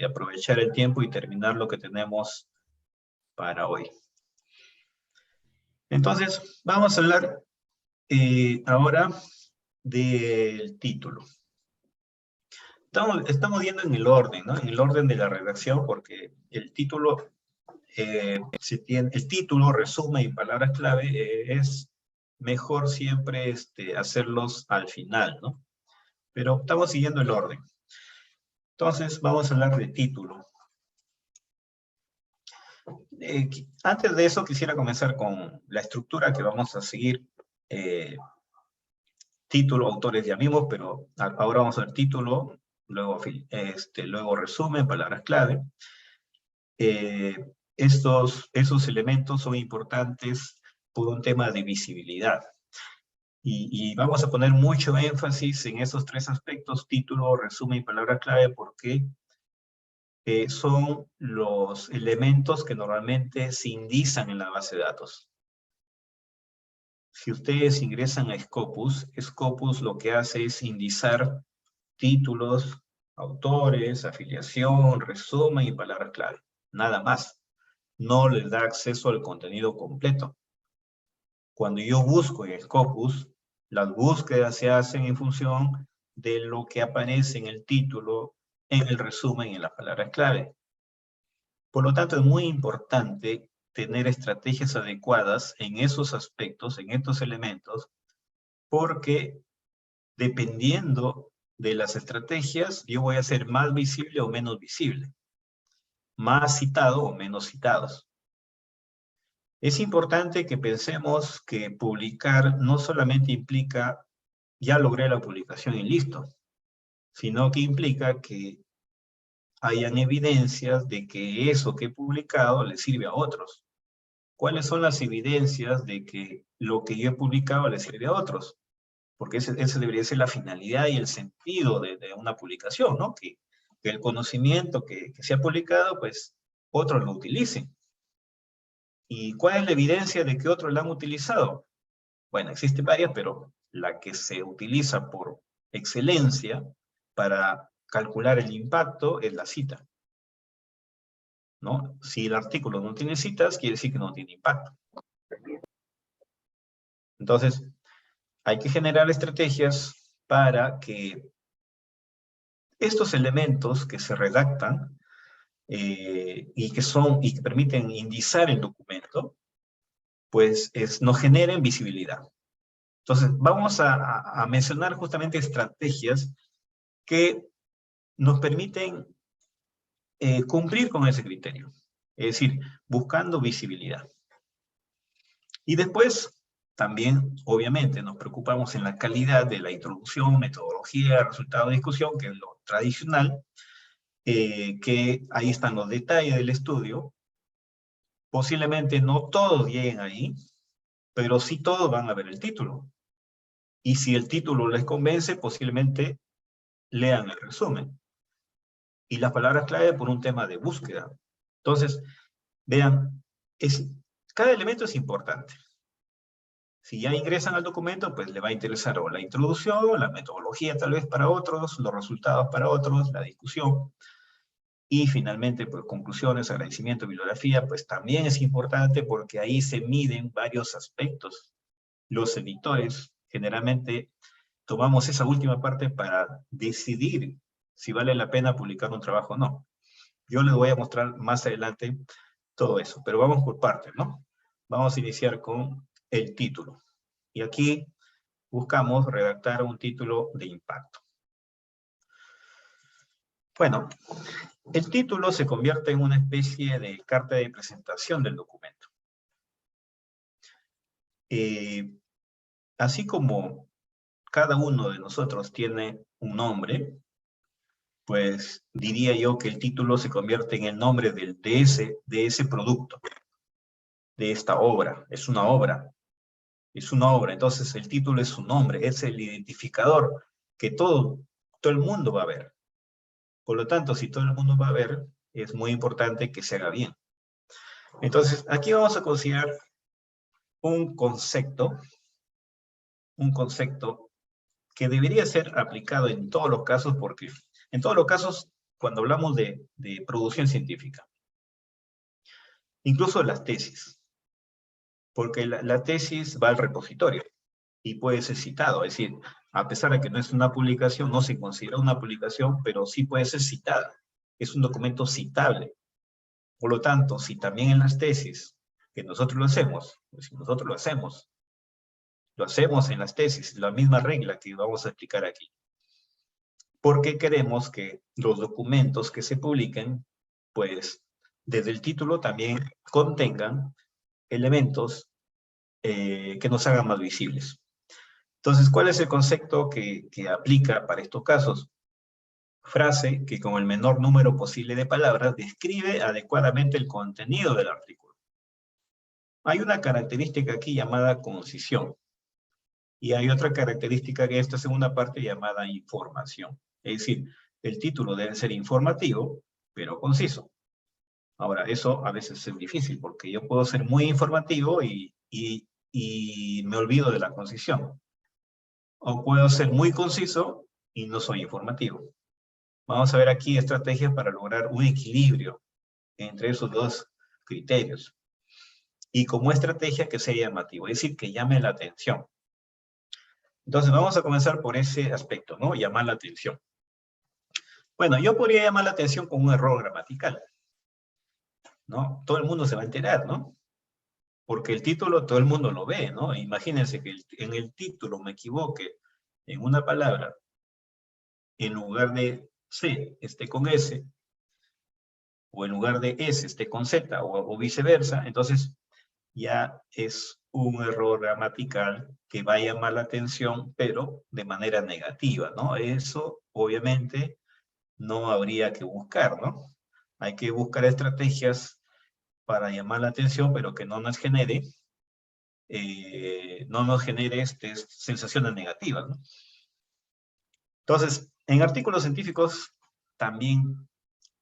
[SPEAKER 2] aprovechar el tiempo y terminar lo que tenemos para hoy. Entonces, vamos a hablar ahora del título. Estamos viendo en el orden, ¿no? En el orden de la redacción, porque el título, resumen y palabras clave, es mejor siempre hacerlos al final, ¿no? Pero estamos siguiendo el orden. Entonces, vamos a hablar de título. Antes de eso, quisiera comenzar con la estructura que vamos a seguir. Título, autores ya vimos, pero ahora vamos a ver título, luego resumen, palabras clave. Esos elementos son importantes por un tema de visibilidad. Y vamos a poner mucho énfasis en esos 3 aspectos, título, resumen y palabra clave, porque son los elementos que normalmente se indican en la base de datos. Si ustedes ingresan a Scopus, Scopus lo que hace es indizar títulos, autores, afiliación, resumen y palabra clave. Nada más. No les da acceso al contenido completo. Cuando yo busco en Scopus, las búsquedas se hacen en función de lo que aparece en el título, en el resumen y en las palabras clave. Por lo tanto, es muy importante tener estrategias adecuadas en esos aspectos, en estos elementos, porque dependiendo de las estrategias, yo voy a ser más visible o menos visible, más citado o menos citados. Es importante que pensemos que publicar no solamente implica, ya logré la publicación y listo, sino que implica que hayan evidencias de que eso que he publicado le sirve a otros. ¿Cuáles son las evidencias de que lo que yo he publicado le sirve a otros? Porque ese debería ser la finalidad y el sentido de una publicación, ¿no? Que el conocimiento que se ha publicado, pues, otros lo utilicen. ¿Y cuál es la evidencia de que otros la han utilizado? Bueno, existen varias, pero la que se utiliza por excelencia para calcular el impacto es la cita, ¿no? Si el artículo no tiene citas, quiere decir que no tiene impacto. Entonces, hay que generar estrategias para que estos elementos que se redactan y que permiten indizar el documento, pues no generen visibilidad. Entonces, vamos a mencionar justamente estrategias que nos permiten cumplir con ese criterio. Es decir, buscando visibilidad. Y después, también, obviamente, nos preocupamos en la calidad de la introducción, metodología, resultado de discusión, que es lo tradicional, que ahí están los detalles del estudio. Posiblemente no todos lleguen ahí, pero sí todos van a ver el título. Y si el título les convence, posiblemente lean el resumen. Y las palabras clave por un tema de búsqueda. Entonces, vean, cada elemento es importante. Si ya ingresan al documento, pues le va a interesar o la introducción, la metodología tal vez para otros, los resultados para otros, la discusión. Y finalmente, pues conclusiones, agradecimiento, bibliografía, pues también es importante porque ahí se miden varios aspectos. Los editores generalmente tomamos esa última parte para decidir si vale la pena publicar un trabajo o no. Yo les voy a mostrar más adelante todo eso, pero vamos por partes, ¿no? Vamos a iniciar con el título. Y aquí buscamos redactar un título de impacto. Bueno, el título se convierte en una especie de carta de presentación del documento. Así como cada uno de nosotros tiene un nombre, pues diría yo que el título se convierte en el nombre de ese producto, de esta obra. Es una obra. Es una obra. Entonces el título es su nombre, es el identificador que todo el mundo va a ver. Por lo tanto, si todo el mundo va a ver, es muy importante que se haga bien. Entonces, aquí vamos a considerar un concepto que debería ser aplicado en todos los casos, porque en todos los casos, cuando hablamos de producción científica, incluso las tesis, porque la tesis va al repositorio y puede ser citado, es decir, a pesar de que no es una publicación, no se considera una publicación, pero sí puede ser citada. Es un documento citable. Por lo tanto, si también en las tesis, que nosotros lo hacemos, pues si nosotros lo hacemos en las tesis, la misma regla que vamos a explicar aquí. Porque queremos que los documentos que se publiquen, pues, desde el título también contengan elementos que nos hagan más visibles. Entonces, ¿cuál es el concepto que aplica para estos casos? Frase que con el menor número posible de palabras describe adecuadamente el contenido del artículo. Hay una característica aquí llamada concisión. Y hay otra característica que esta segunda parte llamada información. Es decir, el título debe ser informativo, pero conciso. Ahora, eso a veces es difícil, porque yo puedo ser muy informativo y me olvido de la concisión. O puedo ser muy conciso y no soy informativo. Vamos a ver aquí estrategias para lograr un equilibrio entre esos dos criterios. Y como estrategia que sea llamativo, es decir, que llame la atención. Entonces vamos a comenzar por ese aspecto, ¿no? Llamar la atención. Bueno, yo podría llamar la atención con un error gramatical, ¿no? Todo el mundo se va a enterar, ¿no? Porque el título todo el mundo lo ve, ¿no? Imagínense que en el título me equivoque en una palabra, en lugar de C esté con S, o en lugar de S esté con Z, o viceversa, entonces ya es un error gramatical que va a llamar la atención, pero de manera negativa, ¿no? Eso, obviamente, no habría que buscar, ¿no? Hay que buscar estrategias para llamar la atención, pero que no nos genere, sensaciones negativas, ¿no? Entonces, en artículos científicos también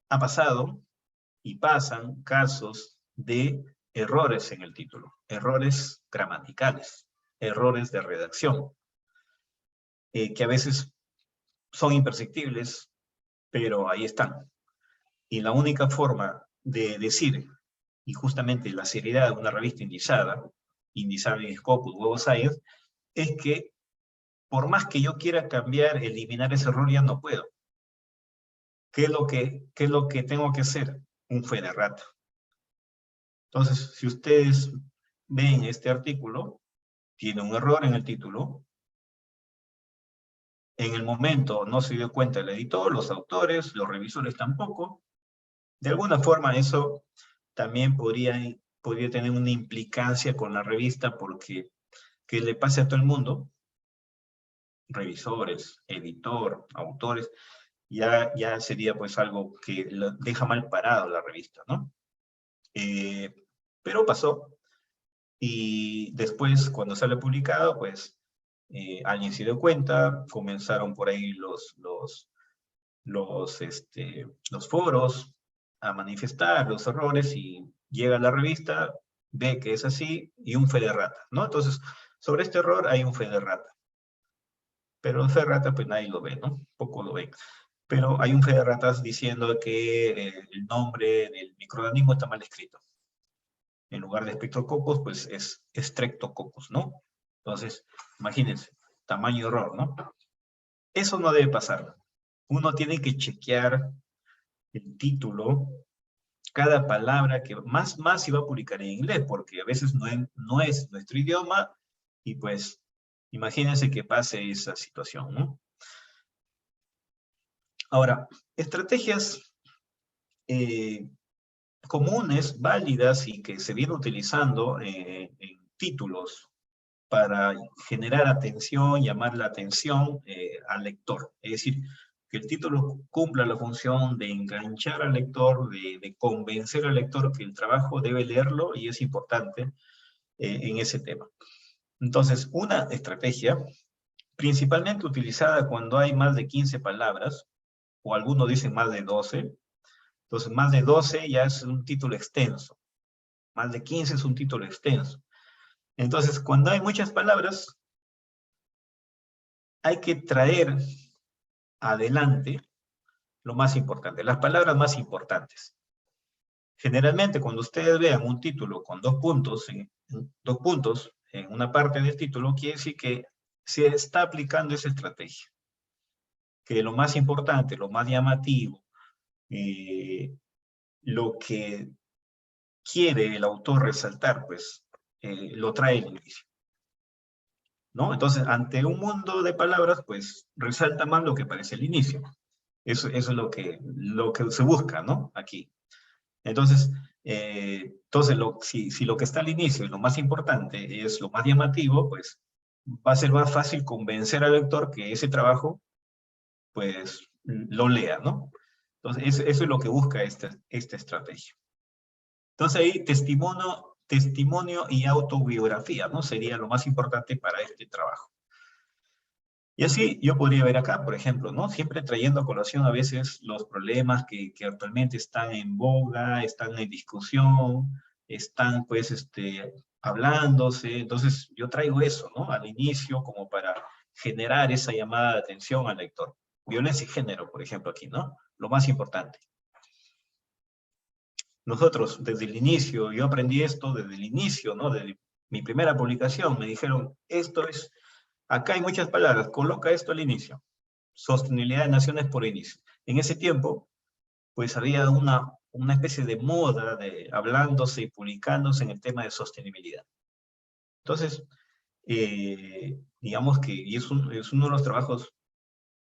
[SPEAKER 2] ha pasado y pasan casos de errores en el título, errores gramaticales, errores de redacción, que a veces son imperceptibles, pero ahí están. Y la única forma de decir, y justamente la seriedad de una revista indizada en Scopus, Web of Science, es que por más que yo quiera cambiar, eliminar ese error, ya no puedo. ¿Qué es lo que tengo que hacer? Un fe de rata. Entonces, si ustedes ven este artículo, tiene un error en el título. En el momento no se dio cuenta el editor, los autores, los revisores tampoco. De alguna forma eso también podría tener una implicancia con la revista, porque que le pase a todo el mundo, revisores, editor, autores, ya sería pues algo que lo deja mal parado la revista, ¿no? Pero pasó, y después cuando sale publicado, pues alguien se dio cuenta, comenzaron por ahí los foros a manifestar los errores, y llega a la revista, ve que es así, y un fe de rata, ¿no? Entonces, sobre este error hay un fe de rata. Pero el fe de rata, pues nadie lo ve, ¿no? Poco lo ven. Pero hay un fe de ratas diciendo que el nombre del microorganismo está mal escrito. En lugar de Streptococcus, pues es Streptococcus, ¿no? Entonces, imagínense, tamaño error, ¿no? Eso no debe pasar. Uno tiene que chequear el título, cada palabra que más si va a publicar en inglés, porque a veces no es nuestro idioma, y pues imagínense que pase esa situación, ¿no? Ahora, estrategias comunes, válidas, y que se vienen utilizando en títulos para generar atención, llamar la atención al lector. Es decir, que el título cumpla la función de enganchar al lector, de convencer al lector que el trabajo debe leerlo, y es importante en ese tema. Entonces, una estrategia principalmente utilizada cuando hay más de 15 palabras, o algunos dicen más de 12, entonces más de 12 ya es un título extenso, más de 15 es un título extenso. Entonces, cuando hay muchas palabras, hay que traer adelante lo más importante, las palabras más importantes. Generalmente, cuando ustedes vean un título con dos puntos en una parte del título, quiere decir que se está aplicando esa estrategia. Que lo más importante, lo más llamativo, lo que quiere el autor resaltar, pues lo trae el inicio, ¿no? Entonces, ante un mundo de palabras, pues resalta más lo que aparece al inicio. Eso es lo que se busca, ¿no? Aquí. Entonces, si lo que está al inicio y lo más importante es lo más llamativo, pues va a ser más fácil convencer al lector que ese trabajo, pues, lo lea, ¿no? Entonces, eso es lo que busca esta estrategia. Entonces ahí testimonio y autobiografía, ¿no? Sería lo más importante para este trabajo. Y así yo podría ver acá, por ejemplo, ¿no? Siempre trayendo a colación a veces los problemas que actualmente están en boga, están en discusión, están pues hablándose. Entonces yo traigo eso, ¿no? Al inicio, como para generar esa llamada de atención al lector. Violencia y género, por ejemplo, aquí, ¿no? Lo más importante. Nosotros, desde el inicio, yo aprendí esto desde el inicio, ¿no? Desde mi primera publicación, me dijeron, acá hay muchas palabras, coloca esto al inicio. Sostenibilidad de naciones por inicio. En ese tiempo, pues había una especie de moda de hablándose y publicándose en el tema de sostenibilidad. Entonces, digamos que es uno de los trabajos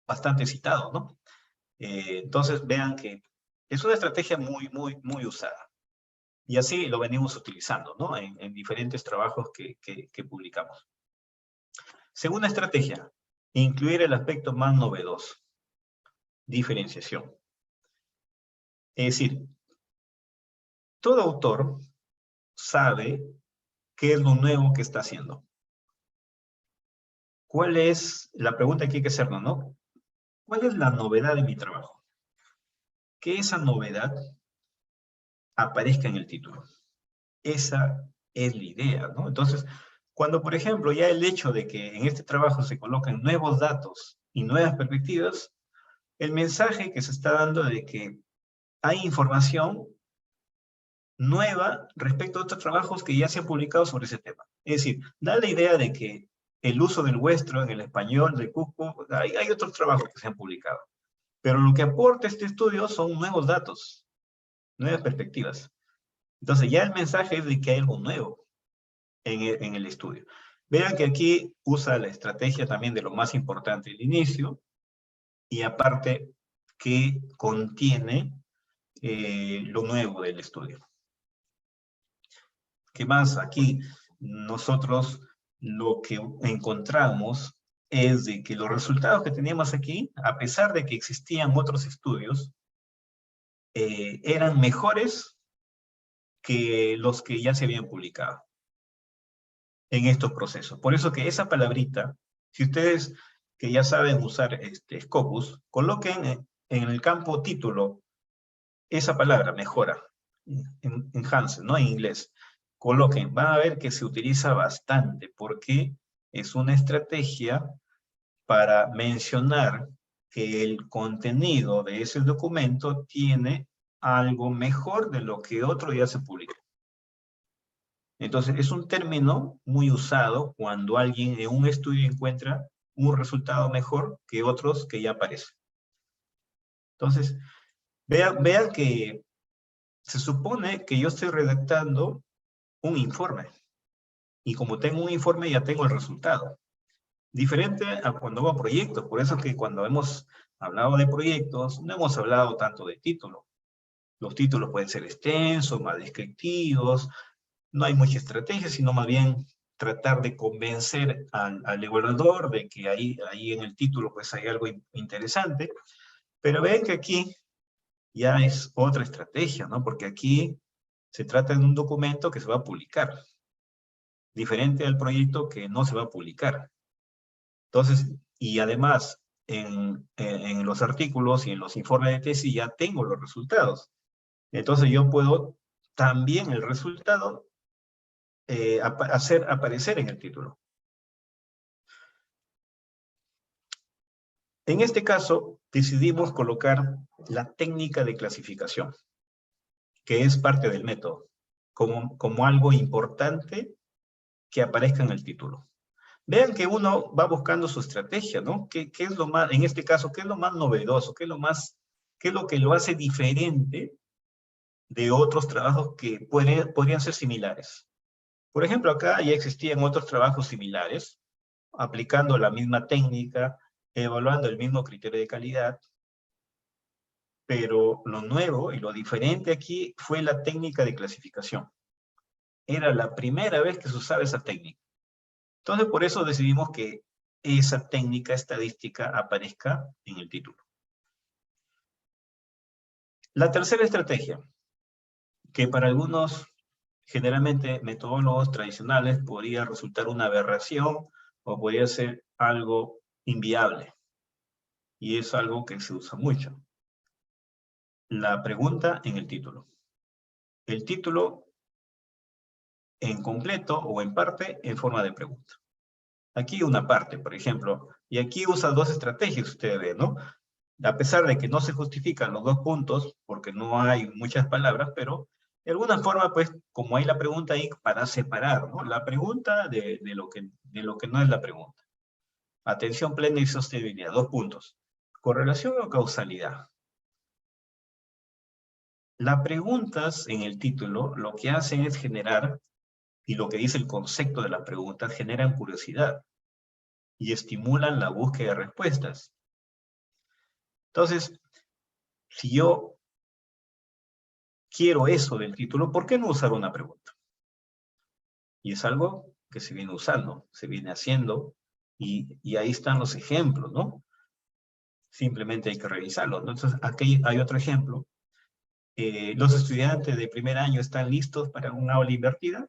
[SPEAKER 2] bastante citados, ¿no? Entonces, vean que es una estrategia muy usada. Y así lo venimos utilizando, ¿no? En diferentes trabajos que publicamos. Segunda estrategia, incluir el aspecto más novedoso. Diferenciación. Es decir, todo autor sabe qué es lo nuevo que está haciendo. ¿Cuál es la pregunta que hay que hacernos, no? ¿Cuál es la novedad de mi trabajo? Que esa novedad aparezca en el título. Esa es la idea, ¿no? Entonces, cuando, por ejemplo, ya el hecho de que en este trabajo se colocan nuevos datos y nuevas perspectivas, el mensaje que se está dando de que hay información nueva respecto a otros trabajos que ya se han publicado sobre ese tema. Es decir, da la idea de que el uso del vuestro en el español de Cusco, hay otros trabajos que se han publicado. Pero lo que aporta este estudio son nuevos datos, nuevas perspectivas. Entonces ya el mensaje es de que hay algo nuevo en el estudio. Vean que aquí usa la estrategia también de lo más importante al inicio, y aparte que contiene lo nuevo del estudio. ¿Qué más? Aquí nosotros lo que encontramos es de que los resultados que teníamos aquí, a pesar de que existían otros estudios, eran mejores que los que ya se habían publicado en estos procesos. Por eso que esa palabrita, si ustedes que ya saben usar Scopus, coloquen en el campo título esa palabra, mejora, enhance, ¿no? En inglés. Coloquen, van a ver que se utiliza bastante porque es una estrategia para mencionar que el contenido de ese documento tiene algo mejor de lo que otro ya se publicó. Entonces, es un término muy usado cuando alguien en un estudio encuentra un resultado mejor que otros que ya aparecen. Entonces, vean que se supone que yo estoy redactando un informe. Y como tengo un informe, ya tengo el resultado. Diferente a cuando hago proyectos. Por eso que cuando hemos hablado de proyectos, no hemos hablado tanto de título. Los títulos pueden ser extensos, más descriptivos. No hay mucha estrategia, sino más bien tratar de convencer al evaluador de que ahí en el título pues hay algo interesante. Pero ven que aquí ya es otra estrategia, ¿no? Porque aquí se trata de un documento que se va a publicar. Diferente al proyecto que no se va a publicar. Entonces, y además, en los artículos y en los informes de tesis ya tengo los resultados. Entonces yo puedo también el resultado hacer aparecer en el título. En este caso, decidimos colocar la técnica de clasificación, que es parte del método, como algo importante que aparezca en el título. Vean que uno va buscando su estrategia, ¿no? ¿Qué es lo más, en este caso, qué es lo más novedoso? ¿Qué es lo que lo hace diferente de otros trabajos que podrían ser similares? Por ejemplo, acá ya existían otros trabajos similares, aplicando la misma técnica, evaluando el mismo criterio de calidad, pero lo nuevo y lo diferente aquí fue la técnica de clasificación. Era la primera vez que se usaba esa técnica. Entonces, por eso decidimos que esa técnica estadística aparezca en el título. La tercera estrategia, que para algunos, generalmente metodólogos tradicionales, podría resultar una aberración o podría ser algo inviable. Y es algo que se usa mucho. La pregunta en el título. El título en completo o en parte en forma de pregunta. Aquí una parte, por ejemplo, y aquí usa dos estrategias, ustedes ven, ¿no? A pesar de que no se justifican los dos puntos, porque no hay muchas palabras, pero de alguna forma, pues, como hay la pregunta ahí, para separar, ¿no? La pregunta de lo que no es la pregunta. Atención plena y sostenibilidad, 2 puntos. Correlación o causalidad. Las preguntas en el título lo que hacen es generar, y lo que dice el concepto de las preguntas, generan curiosidad y estimulan la búsqueda de respuestas. Entonces, si yo quiero eso del título, ¿por qué no usar una pregunta? Y es algo que se viene usando, se viene haciendo, y ahí están los ejemplos, ¿no? Simplemente hay que revisarlos, ¿no? Entonces, aquí hay otro ejemplo. Los estudiantes de primer año están listos para una aula invertida.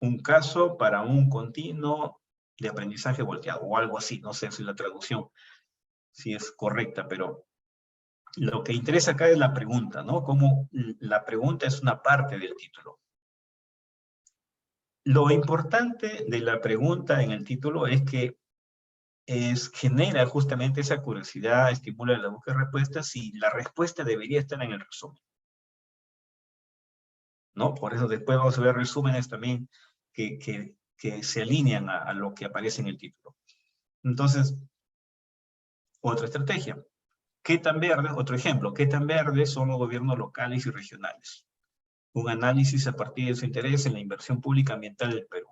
[SPEAKER 2] Un caso para un continuo de aprendizaje volteado, o algo así, no sé si la traducción si es correcta, pero lo que interesa acá es la pregunta, ¿no? Como la pregunta es una parte del título. Lo importante de la pregunta en el título es que genera justamente esa curiosidad, estimula la búsqueda de respuestas, y la respuesta debería estar en el resumen, ¿no? Por eso después vamos a ver resúmenes también que que se alinean a lo que aparece en el título. Entonces, otra estrategia. ¿Qué tan verde? Otro ejemplo. ¿Qué tan verdes son los gobiernos locales y regionales? Un análisis a partir de su interés en la inversión pública ambiental del Perú.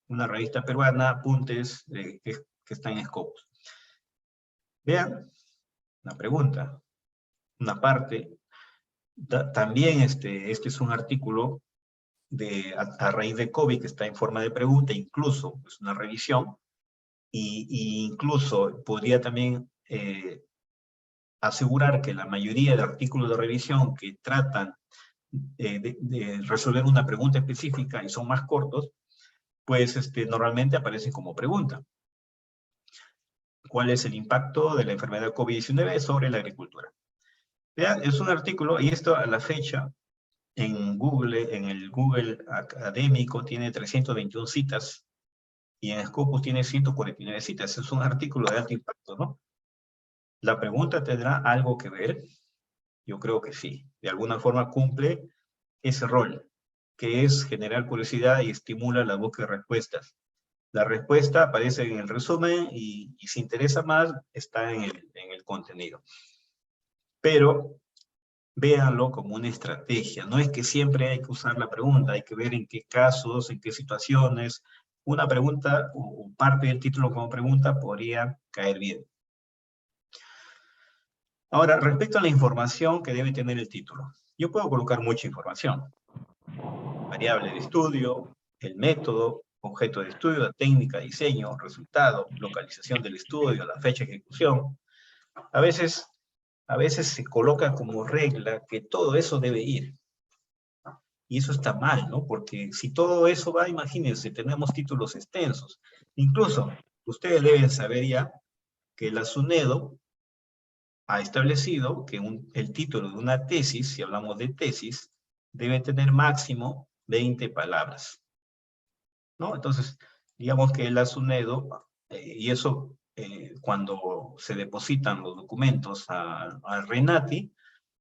[SPEAKER 2] Una revista peruana, apuntes que está en Scopus. Vean, una pregunta, una parte. También este es un artículo a raíz de COVID que está en forma de pregunta, incluso es una revisión, y incluso podría también asegurar que la mayoría de artículos de revisión que tratan de resolver una pregunta específica y son más cortos, pues normalmente aparecen como pregunta. ¿Cuál es el impacto de la enfermedad COVID-19 sobre la agricultura? Vean, es un artículo, y esto a la fecha, en Google, en el Google académico, tiene 321 citas, y en Scopus tiene 149 citas. Es un artículo de alto impacto, ¿no? ¿La pregunta tendrá algo que ver? Yo creo que sí. De alguna forma cumple ese rol, que es generar curiosidad y estimula la búsqueda de respuestas. La respuesta aparece en el resumen y si interesa más, está en el contenido. Pero véanlo como una estrategia. No es que siempre hay que usar la pregunta, hay que ver en qué casos, en qué situaciones. Una pregunta o parte del título como pregunta podría caer bien. Ahora, respecto a la información que debe tener el título. Yo puedo colocar mucha información. Variable de estudio, el método, objeto de estudio, la técnica, diseño, resultado, localización del estudio, la fecha de ejecución. A veces se coloca como regla que todo eso debe ir. Y eso está mal, ¿no? Porque si todo eso va, imagínense, tenemos títulos extensos. Incluso, ustedes deben saber ya que la SUNEDO ha establecido que el título de una tesis, si hablamos de tesis, debe tener máximo 20 palabras. ¿No? Entonces, digamos que la SUNEDO, y eso cuando se depositan los documentos al RENATI,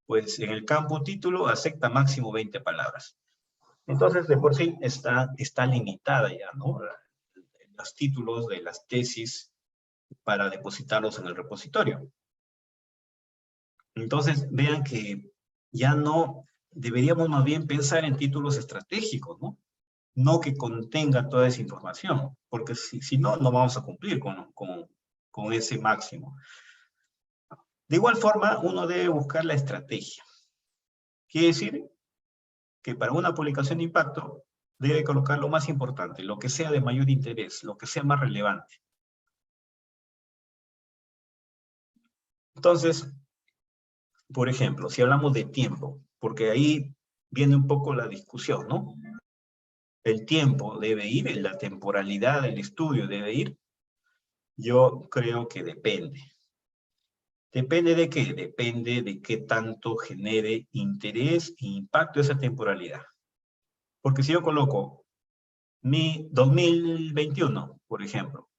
[SPEAKER 2] pues en el campo título acepta máximo 20 palabras. Entonces, de por sí está limitada ya, ¿no? Los títulos de las tesis para depositarlos en el repositorio. Entonces, vean que ya no deberíamos más bien pensar en títulos estratégicos, ¿no? No que contenga toda esa información, porque si no, no vamos a cumplir con ese máximo. De igual forma, uno debe buscar la estrategia. Quiere decir que para una publicación de impacto debe colocar lo más importante, lo que sea de mayor interés, lo que sea más relevante. Entonces, por ejemplo, si hablamos de tiempo, porque ahí viene un poco la discusión, ¿no? El tiempo debe ir, la temporalidad del estudio debe ir. Yo creo que depende. ¿Depende de qué? Depende de qué tanto genere interés e impacto esa temporalidad. Porque si yo coloco mi 2021, por ejemplo,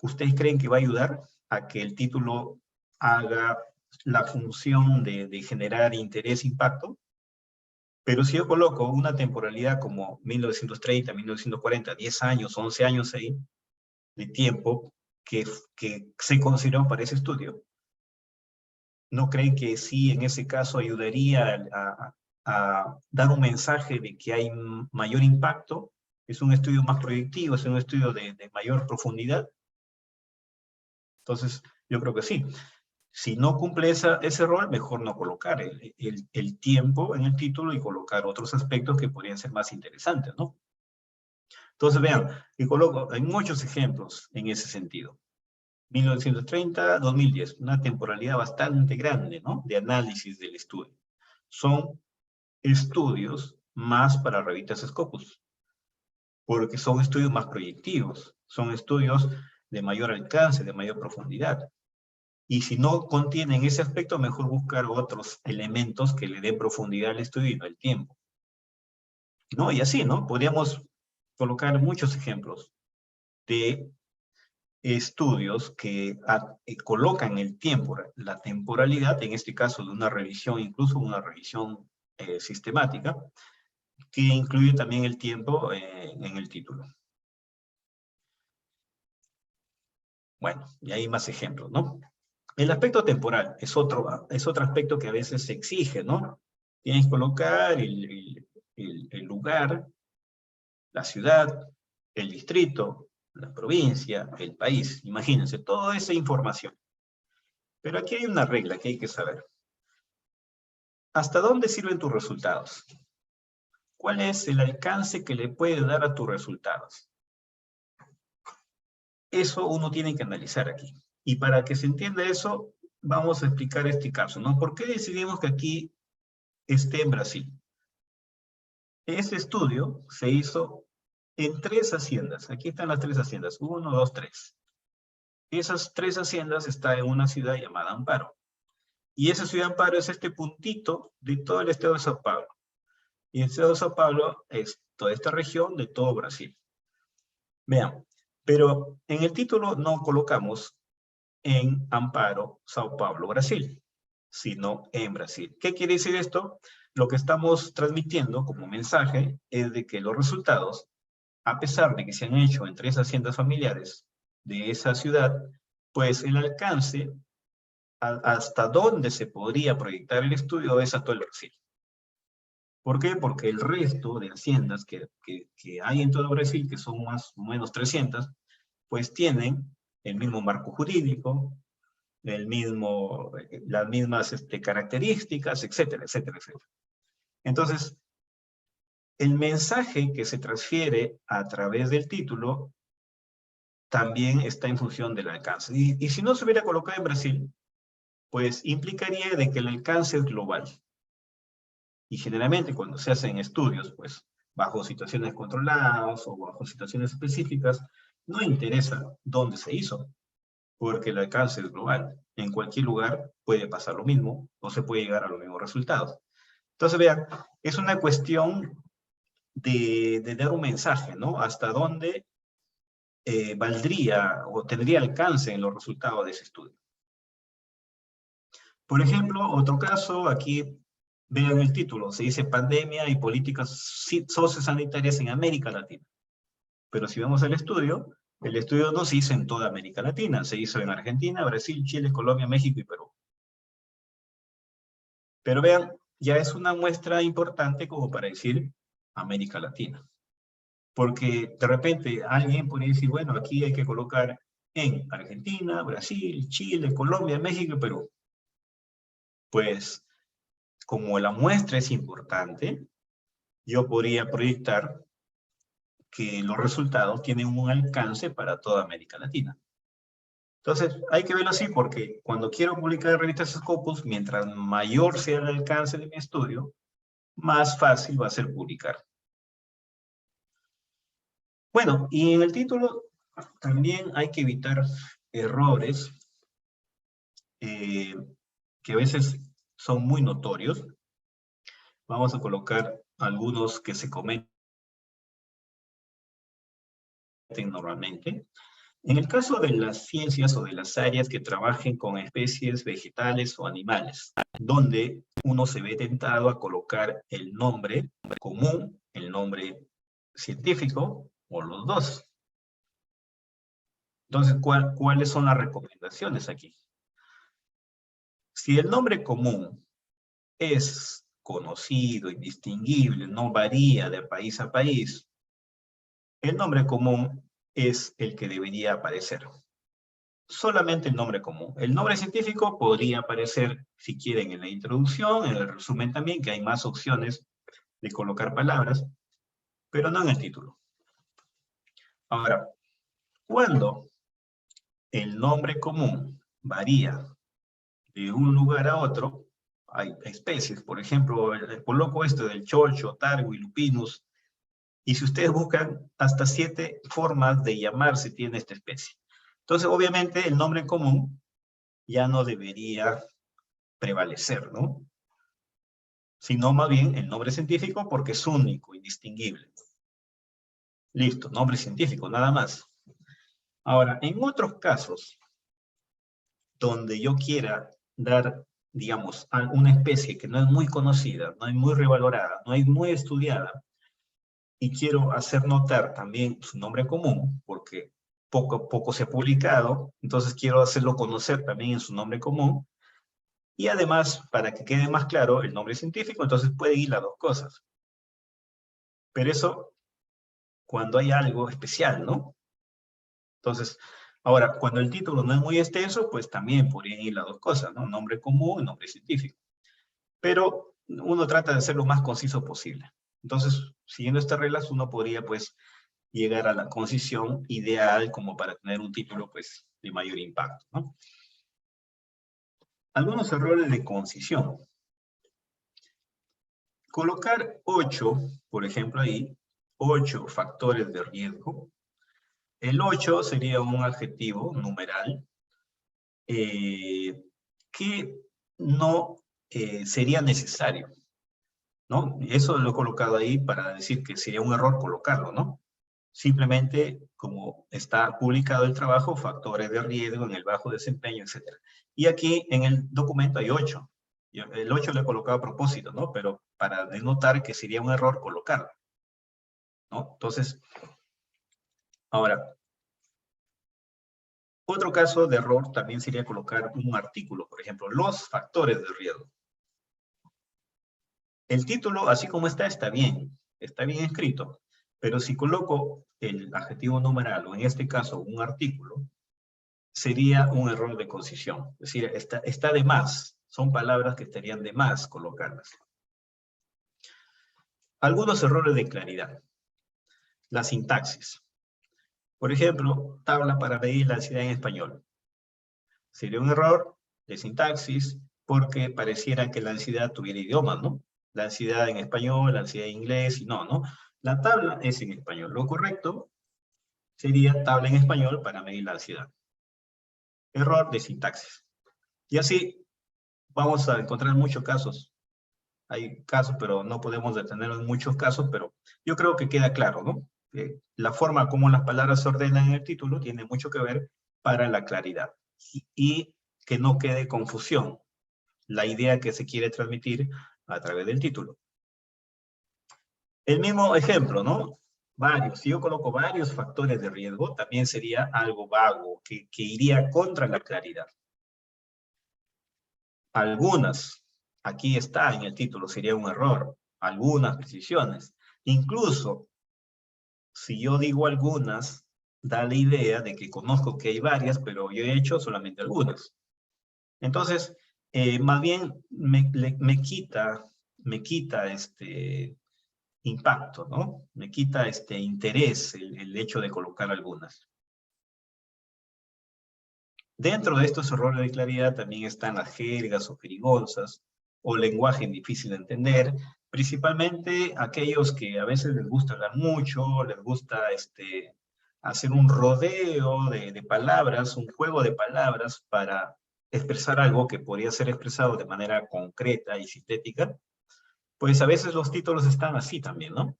[SPEAKER 2] ¿ustedes creen que va a ayudar a que el título haga la función de generar interés e impacto? Pero si yo coloco una temporalidad como 1930, 1940, 10 años, 11 años ahí, de tiempo que se consideró para ese estudio, ¿no creen que sí en ese caso ayudaría a dar un mensaje de que hay mayor impacto? Es un estudio más proyectivo, es un estudio de mayor profundidad. Entonces, yo creo que sí. Si no cumple ese rol, mejor no colocar el tiempo en el título y colocar otros aspectos que podrían ser más interesantes, ¿no? Entonces, vean, hay muchos ejemplos en ese sentido. 1930, 2010, una temporalidad bastante grande, ¿no? De análisis del estudio. Son estudios más para revistas Scopus, porque son estudios más proyectivos, son estudios de mayor alcance, de mayor profundidad. Y si no contienen ese aspecto, mejor buscar otros elementos que le den profundidad al estudio y no el tiempo. ¿No? Y así, ¿no? Podríamos colocar muchos ejemplos de estudios que colocan el tiempo, la temporalidad, en este caso de una revisión, incluso una revisión sistemática, que incluye también el tiempo en el título. Bueno, y hay más ejemplos, ¿no? El aspecto temporal es otro aspecto que a veces se exige, ¿no? Tienes que colocar el lugar, la ciudad, el distrito, la provincia, el país. Imagínense, toda esa información. Pero aquí hay una regla que hay que saber. ¿Hasta dónde sirven tus resultados? ¿Cuál es el alcance que le puedes dar a tus resultados? Eso uno tiene que analizar aquí. Y para que se entienda eso, vamos a explicar este caso, ¿no? ¿Por qué decidimos que aquí esté en Brasil? Ese estudio se hizo en 3 haciendas. Aquí están las 3 haciendas. 1, 2, 3. Esas 3 haciendas están en una ciudad llamada Amparo. Y esa ciudad de Amparo es este puntito de todo el estado de Sao Paulo. Y el estado de Sao Paulo es toda esta región de todo Brasil. Vean, pero en el título no colocamos en Amparo, Sao Paulo, Brasil, sino en Brasil. ¿Qué quiere decir esto? Lo que estamos transmitiendo como mensaje es de que los resultados, a pesar de que se han hecho en 3 haciendas familiares de esa ciudad, pues el alcance hasta dónde se podría proyectar el estudio es a todo el Brasil. ¿Por qué? Porque el resto de haciendas que hay en todo Brasil, que son más o menos 300, pues tienen el mismo marco jurídico, las mismas características, etcétera, etcétera, etcétera. Entonces, el mensaje que se transfiere a través del título también está en función del alcance. Y si no se hubiera colocado en Brasil, pues implicaría de que el alcance es global. Y generalmente cuando se hacen estudios, pues bajo situaciones controladas o bajo situaciones específicas, no interesa dónde se hizo, porque el alcance es global. En cualquier lugar puede pasar lo mismo, o se puede llegar a los mismos resultados. Entonces, vean, es una cuestión de dar un mensaje, ¿no? Hasta dónde valdría o tendría alcance en los resultados de ese estudio. Por ejemplo, otro caso, aquí vean el título, se dice Pandemia y Políticas Sociosanitarias en América Latina. Pero si vemos el estudio no se hizo en toda América Latina, se hizo en Argentina, Brasil, Chile, Colombia, México y Perú. Pero vean, ya es una muestra importante como para decir América Latina. Porque de repente alguien puede decir, bueno, aquí hay que colocar en Argentina, Brasil, Chile, Colombia, México y Perú. Pues, como la muestra es importante, yo podría proyectar que los resultados tienen un alcance para toda América Latina. Entonces, hay que verlo así porque cuando quiero publicar en revistas Scopus, mientras mayor sea el alcance de mi estudio, más fácil va a ser publicar. Bueno, y en el título también hay que evitar errores que a veces son muy notorios. Vamos a colocar algunos que se cometen normalmente. En el caso de las ciencias o de las áreas que trabajen con especies vegetales o animales, donde uno se ve tentado a colocar el nombre común, el nombre científico o los dos. Entonces, ¿cuáles son las recomendaciones aquí? Si el nombre común es conocido, indistinguible, no varía de país a país, el nombre común es el que debería aparecer. Solamente el nombre común. El nombre científico podría aparecer, si quieren, en la introducción, en el resumen también, que hay más opciones de colocar palabras, pero no en el título. Ahora, cuando el nombre común varía de un lugar a otro, hay especies, por ejemplo, coloco esto del chocho, tarwi, lupinus, y si ustedes buscan, hasta 7 formas de llamarse tiene esta especie. Entonces, obviamente, el nombre común ya no debería prevalecer, ¿no? Sino más bien el nombre científico porque es único, indistinguible. Listo, nombre científico, nada más. Ahora, en otros casos, donde yo quiera dar, digamos, a una especie que no es muy conocida, no es muy revalorada, no es muy estudiada, y quiero hacer notar también su nombre común, porque poco se ha publicado, entonces quiero hacerlo conocer también en su nombre común, y además, para que quede más claro el nombre científico, entonces pueden ir las dos cosas. Pero eso cuando hay algo especial, ¿no? Entonces, ahora, cuando el título no es muy extenso, pues también podrían ir las dos cosas, ¿no? Nombre común y nombre científico. Pero uno trata de ser lo más conciso posible. Entonces, siguiendo estas reglas, uno podría, pues, llegar a la concisión ideal como para tener un título, pues, de mayor impacto, ¿no? Algunos errores de concisión. Colocar 8, por ejemplo, ahí, 8 factores de riesgo. El 8 sería un adjetivo numeral que no sería necesario, ¿no? Eso lo he colocado ahí para decir que sería un error colocarlo, ¿no? Simplemente, como está publicado el trabajo, factores de riesgo en el bajo desempeño, etc. Y aquí en el documento hay 8. El 8 lo he colocado a propósito, ¿no? Pero para denotar que sería un error colocarlo, ¿no? Entonces, ahora, otro caso de error también sería colocar un artículo, por ejemplo, los factores de riesgo. El título, así como está bien escrito, pero si coloco el adjetivo numeral, o en este caso un artículo, sería un error de concisión. Es decir, está de más. Son palabras que estarían de más colocarlas. Algunos errores de claridad. La sintaxis. Por ejemplo, tabla para medir la ansiedad en español. Sería un error de sintaxis porque pareciera que la ansiedad tuviera idiomas, ¿no? La ansiedad en español, la ansiedad en inglés, y no, ¿no? La tabla es en español. Lo correcto sería tabla en español para medir la ansiedad. Error de sintaxis. Y así vamos a encontrar muchos casos. Hay casos, pero no podemos detenernos en muchos casos, pero yo creo que queda claro, ¿no? La forma como las palabras se ordenan en el título tiene mucho que ver para la claridad. Y que no quede confusión la idea que se quiere transmitir a través del título. El mismo ejemplo, ¿no? Varios. Si yo coloco varios factores de riesgo, también sería algo vago, que iría contra la claridad. Algunas, aquí está en el título, sería un error. Algunas precisiones. Incluso, si yo digo algunas, da la idea de que conozco que hay varias, pero yo he hecho solamente algunas. Entonces, más bien me quita impacto, ¿no? Me quita interés el hecho de colocar algunas. Dentro de estos errores de claridad también están las jergas o jerigonzas, o lenguaje difícil de entender, principalmente aquellos que a veces les gusta hablar mucho, les gusta hacer un rodeo de palabras, un juego de palabras para expresar algo que podría ser expresado de manera concreta y sintética, pues a veces los títulos están así también, ¿no?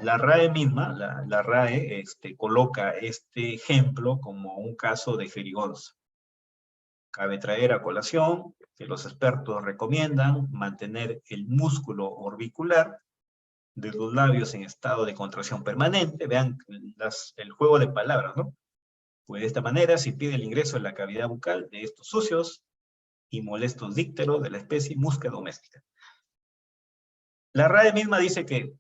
[SPEAKER 2] La RAE misma, la RAE coloca este ejemplo como un caso de jerigonza. Cabe traer a colación que los expertos recomiendan mantener el músculo orbicular de los labios en estado de contracción permanente. Vean el juego de palabras, ¿no? Pues de esta manera se impide el ingreso en la cavidad bucal de estos sucios y molestos dícteros de la especie musca doméstica. La RAE misma dice que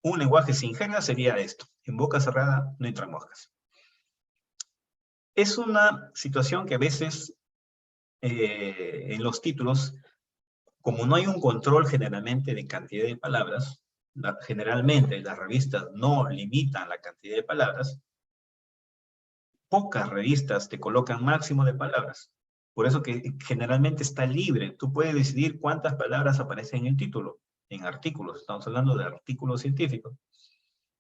[SPEAKER 2] un lenguaje sin jerga sería esto. En boca cerrada no entran moscas. Es una situación que a veces en los títulos, como no hay un control generalmente de cantidad de palabras, generalmente las revistas no limitan la cantidad de palabras, pocas revistas te colocan máximo de palabras. Por eso que generalmente está libre. Tú puedes decidir cuántas palabras aparecen en el título, en artículos. Estamos hablando de artículos científicos.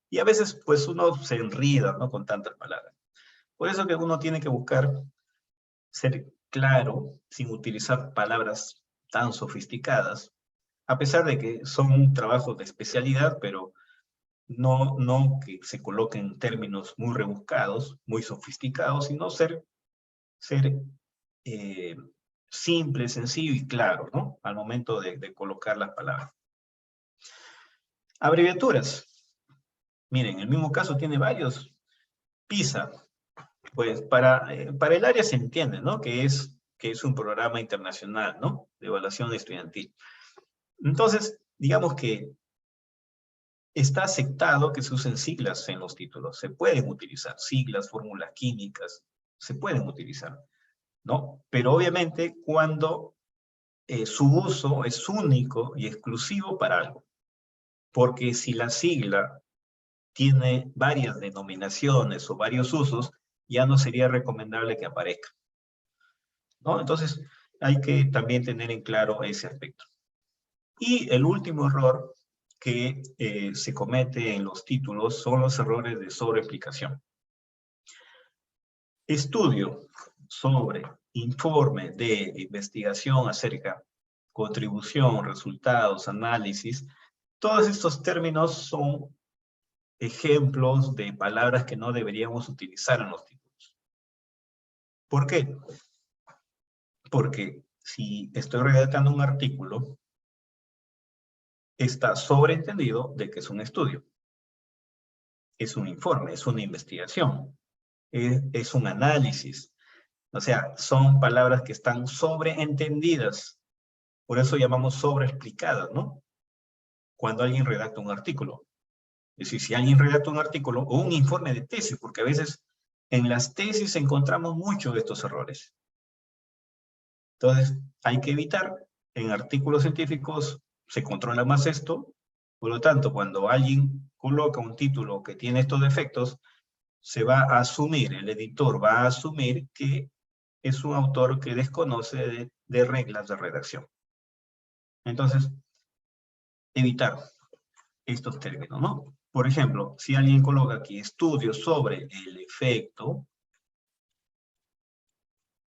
[SPEAKER 2] Y a veces, pues, uno se enrida, ¿no?, con tantas palabras. Por eso que uno tiene que buscar ser claro, sin utilizar palabras tan sofisticadas, a pesar de que son un trabajo de especialidad, pero no que se coloquen términos muy rebuscados, muy sofisticados, sino ser simple, sencillo y claro, ¿no?, al momento de colocar las palabras. Abreviaturas. Miren, el mismo caso tiene varios. PISA. Pues para el área se entiende, ¿no? Que es un programa internacional, ¿no? De evaluación estudiantil. Entonces, digamos que está aceptado que se usen siglas en los títulos. Se pueden utilizar siglas, fórmulas químicas, se pueden utilizar, ¿no? Pero obviamente cuando su uso es único y exclusivo para algo. Porque si la sigla tiene varias denominaciones o varios usos, ya no sería recomendable que aparezca, ¿no? Entonces, hay que también tener en claro ese aspecto. Y el último error que se comete en los títulos son los errores de sobreexplicación. Estudio sobre, informe de investigación acerca, contribución, resultados, análisis. Todos estos términos son ejemplos de palabras que no deberíamos utilizar en los títulos. ¿Por qué? Porque si estoy redactando un artículo, está sobreentendido de que es un estudio. Es un informe, es una investigación, es un análisis. O sea, son palabras que están sobreentendidas. Por eso llamamos sobreexplicadas, ¿no? Cuando alguien redacta un artículo. Es decir, si alguien redacta un artículo o un informe de tesis, porque a veces en las tesis encontramos muchos de estos errores. Entonces, hay que evitar, en artículos científicos se controla más esto, por lo tanto, cuando alguien coloca un título que tiene estos defectos, se va a asumir, el editor va a asumir que es un autor que desconoce de reglas de redacción. Entonces, evitar estos términos, ¿no? Por ejemplo, si alguien coloca aquí estudios sobre el efecto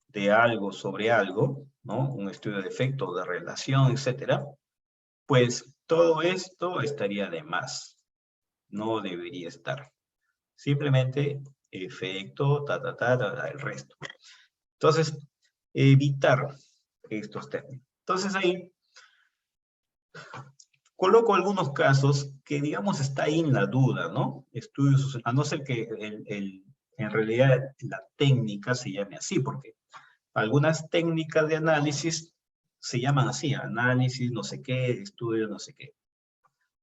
[SPEAKER 2] de algo sobre algo, ¿no? Un estudio de efecto, de relación, etcétera, pues todo esto estaría de más. No debería estar. Simplemente efecto, el resto. Entonces, evitar estos términos. Entonces ahí coloco algunos casos que, digamos, está ahí en la duda, ¿no? Estudios, a no ser que en realidad la técnica se llame así, porque algunas técnicas de análisis se llaman así, análisis, no sé qué, estudio, no sé qué.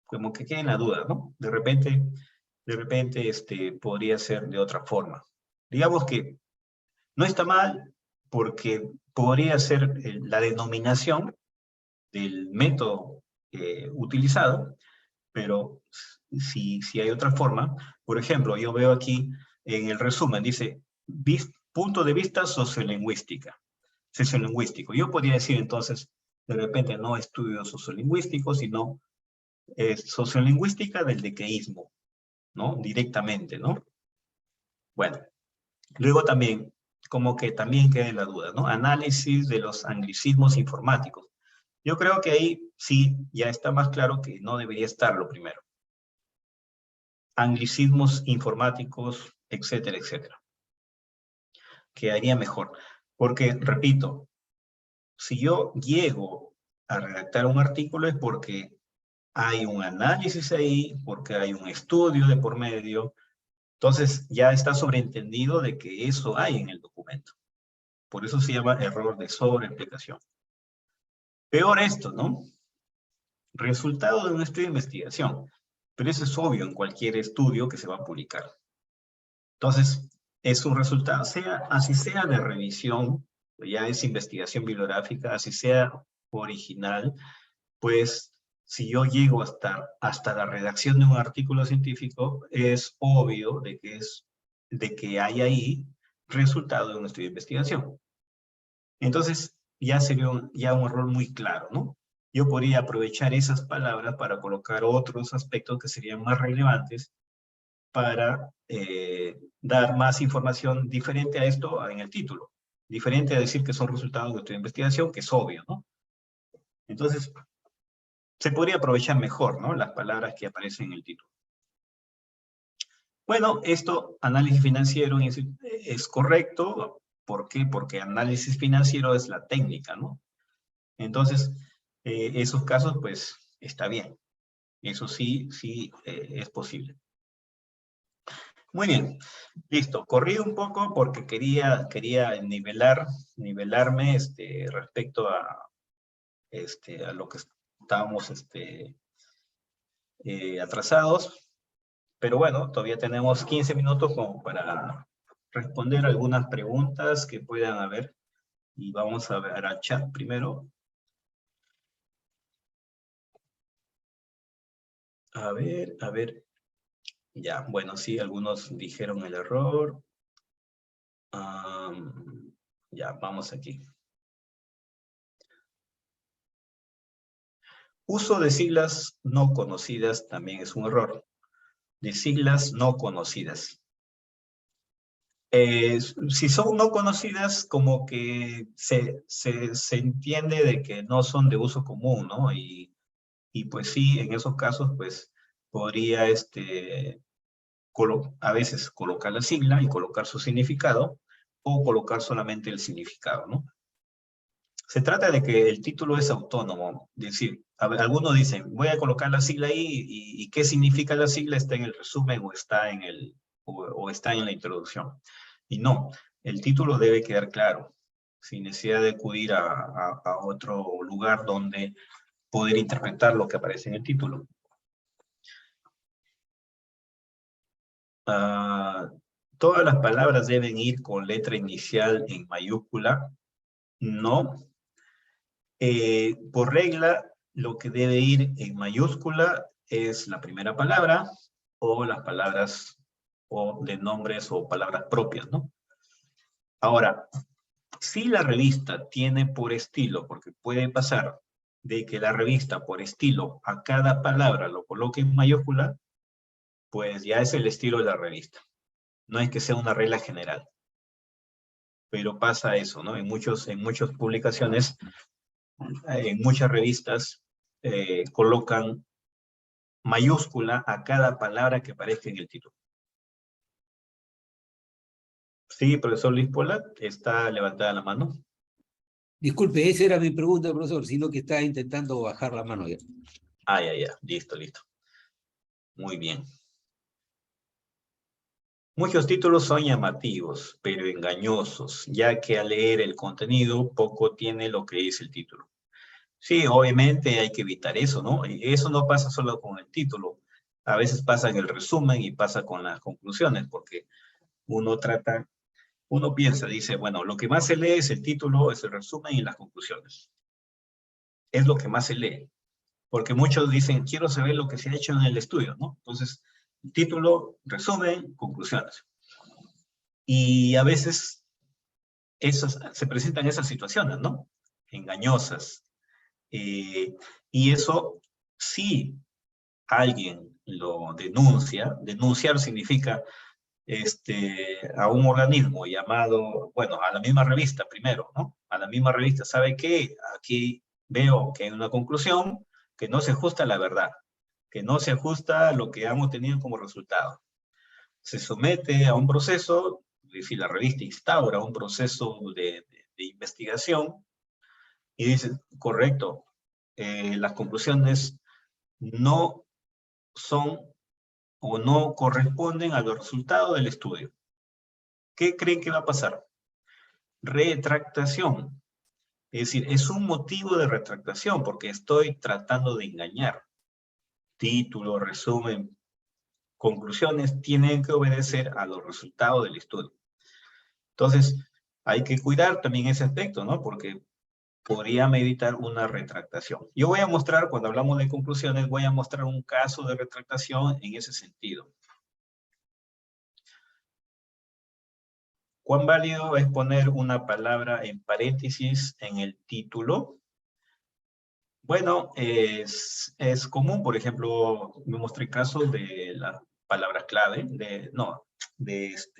[SPEAKER 2] Como que queda en la duda, ¿no? De repente podría ser de otra forma. Digamos que no está mal porque podría ser la denominación del método utilizado, pero si hay otra forma, por ejemplo, yo veo aquí en el resumen, dice, punto de vista sociolingüístico. Yo podría decir entonces, de repente no estudio sociolingüístico, sino sociolingüística del dequeísmo, ¿no? Directamente, ¿no? Bueno, luego también, como que también queda en la duda, ¿no? Análisis de los anglicismos informáticos. Yo creo que ahí sí ya está más claro que no debería estar lo primero. Anglicismos informáticos, etcétera, etcétera. Quedaría mejor. Porque, repito, si yo llego a redactar un artículo es porque hay un análisis ahí, porque hay un estudio de por medio. Entonces ya está sobreentendido de que eso hay en el documento. Por eso se llama error de sobreexplicación. Peor esto, ¿no? Resultado de un estudio de investigación. Pero eso es obvio en cualquier estudio que se va a publicar. Entonces, es un resultado, así sea de revisión, ya es investigación bibliográfica, así sea original, pues si yo llego hasta la redacción de un artículo científico, es obvio de que hay ahí resultado de un estudio de investigación. Entonces, ya sería un error muy claro, ¿no? Yo podría aprovechar esas palabras para colocar otros aspectos que serían más relevantes para dar más información diferente a esto en el título. Diferente a decir que son resultados de estudio de investigación, que es obvio, ¿no? Entonces, se podría aprovechar mejor, ¿no? Las palabras que aparecen en el título. Bueno, esto, análisis financiero, es correcto. ¿Por qué? Porque análisis financiero es la técnica, ¿no? Entonces, esos casos, pues, está bien. Eso sí, es posible. Muy bien, listo. Corrí un poco porque quería nivelarme respecto a lo que estábamos atrasados. Pero bueno, todavía tenemos 15 minutos como para responder algunas preguntas que puedan haber. Y vamos a ver al chat primero. A ver. Ya, bueno, sí, algunos dijeron el error. Ya, vamos aquí. Uso de siglas no conocidas también es un error. De siglas no conocidas. Si son no conocidas, como que se entiende de que no son de uso común, ¿no? Y pues sí, en esos casos, pues podría a veces colocar la sigla y colocar su significado, o colocar solamente el significado, ¿no? Se trata de que el título es autónomo, es decir, algunos dicen, voy a colocar la sigla ahí, y ¿qué significa la sigla? Está en el resumen o está en está en la introducción. Y no, el título debe quedar claro, sin necesidad de acudir a otro lugar donde poder interpretar lo que aparece en el título. ¿Todas las palabras deben ir con letra inicial en mayúscula? No. Por regla, lo que debe ir en mayúscula es la primera palabra, o las palabras o de nombres o palabras propias, ¿no? Ahora, si la revista tiene por estilo, porque puede pasar de que la revista por estilo a cada palabra lo coloque en mayúscula, pues ya es el estilo de la revista. No es que sea una regla general. Pero pasa eso, ¿no? En muchas publicaciones, en muchas revistas, colocan mayúscula a cada palabra que aparezca en el título. Sí, profesor Luis Pola, está levantada la mano.
[SPEAKER 8] Disculpe, esa era mi pregunta, profesor, sino que está intentando bajar la mano ya.
[SPEAKER 2] Ya. Listo. Muy bien. Muchos títulos son llamativos, pero engañosos, ya que al leer el contenido poco tiene lo que dice el título. Sí, obviamente hay que evitar eso, ¿no? Y eso no pasa solo con el título. A veces pasa en el resumen y pasa con las conclusiones, porque uno piensa, dice, bueno, lo que más se lee es el título, es el resumen y las conclusiones. Es lo que más se lee. Porque muchos dicen, quiero saber lo que se ha hecho en el estudio, ¿no? Entonces, título, resumen, conclusiones. Y a veces se presentan esas situaciones, ¿no? Engañosas. Y eso, si alguien lo denuncia, denunciar significa a un organismo llamado, bueno, a la misma revista primero, ¿no? A la misma revista, ¿sabe qué? Aquí veo que hay una conclusión que no se ajusta a la verdad, que no se ajusta a lo que hemos tenido como resultado. Se somete a un proceso, es decir, la revista instaura un proceso de investigación y dice, correcto, las conclusiones no son o no corresponden a los resultados del estudio. ¿Qué creen que va a pasar? Retractación. Es decir, es un motivo de retractación porque estoy tratando de engañar. Título, resumen, conclusiones tienen que obedecer a los resultados del estudio. Entonces, hay que cuidar también ese aspecto, ¿no? Porque podría meditar una retractación. Yo voy a mostrar, cuando hablamos de conclusiones, voy a mostrar un caso de retractación en ese sentido. ¿Cuán válido es poner una palabra en paréntesis en el título? Bueno, es común, por ejemplo, me mostré casos de las palabras clave, nombres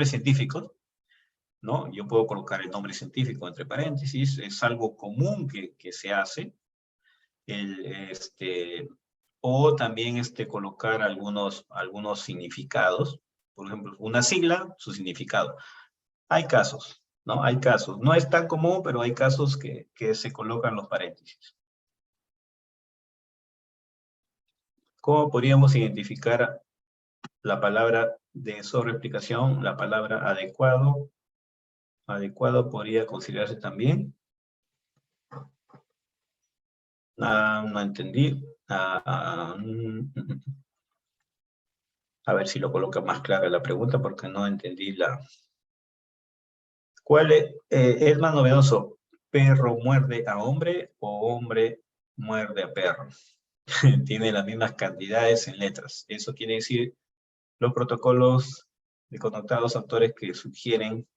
[SPEAKER 2] científicos, ¿no? Yo puedo colocar el nombre científico entre paréntesis, es algo común que se hace. O también colocar algunos significados, por ejemplo, una sigla, su significado. Hay casos, ¿no? Hay casos. No es tan común, pero hay casos que se colocan los paréntesis. ¿Cómo podríamos identificar la palabra de sobreexplicación? La palabra adecuado. Adecuado podría considerarse también. No entendí. A ver si lo coloca más clara la pregunta porque no entendí la... ¿Cuál es más novedoso? ¿Perro muerde a hombre o hombre muerde a perro? Tiene las mismas cantidades en letras. Eso quiere decir los protocolos de connotados autores que sugieren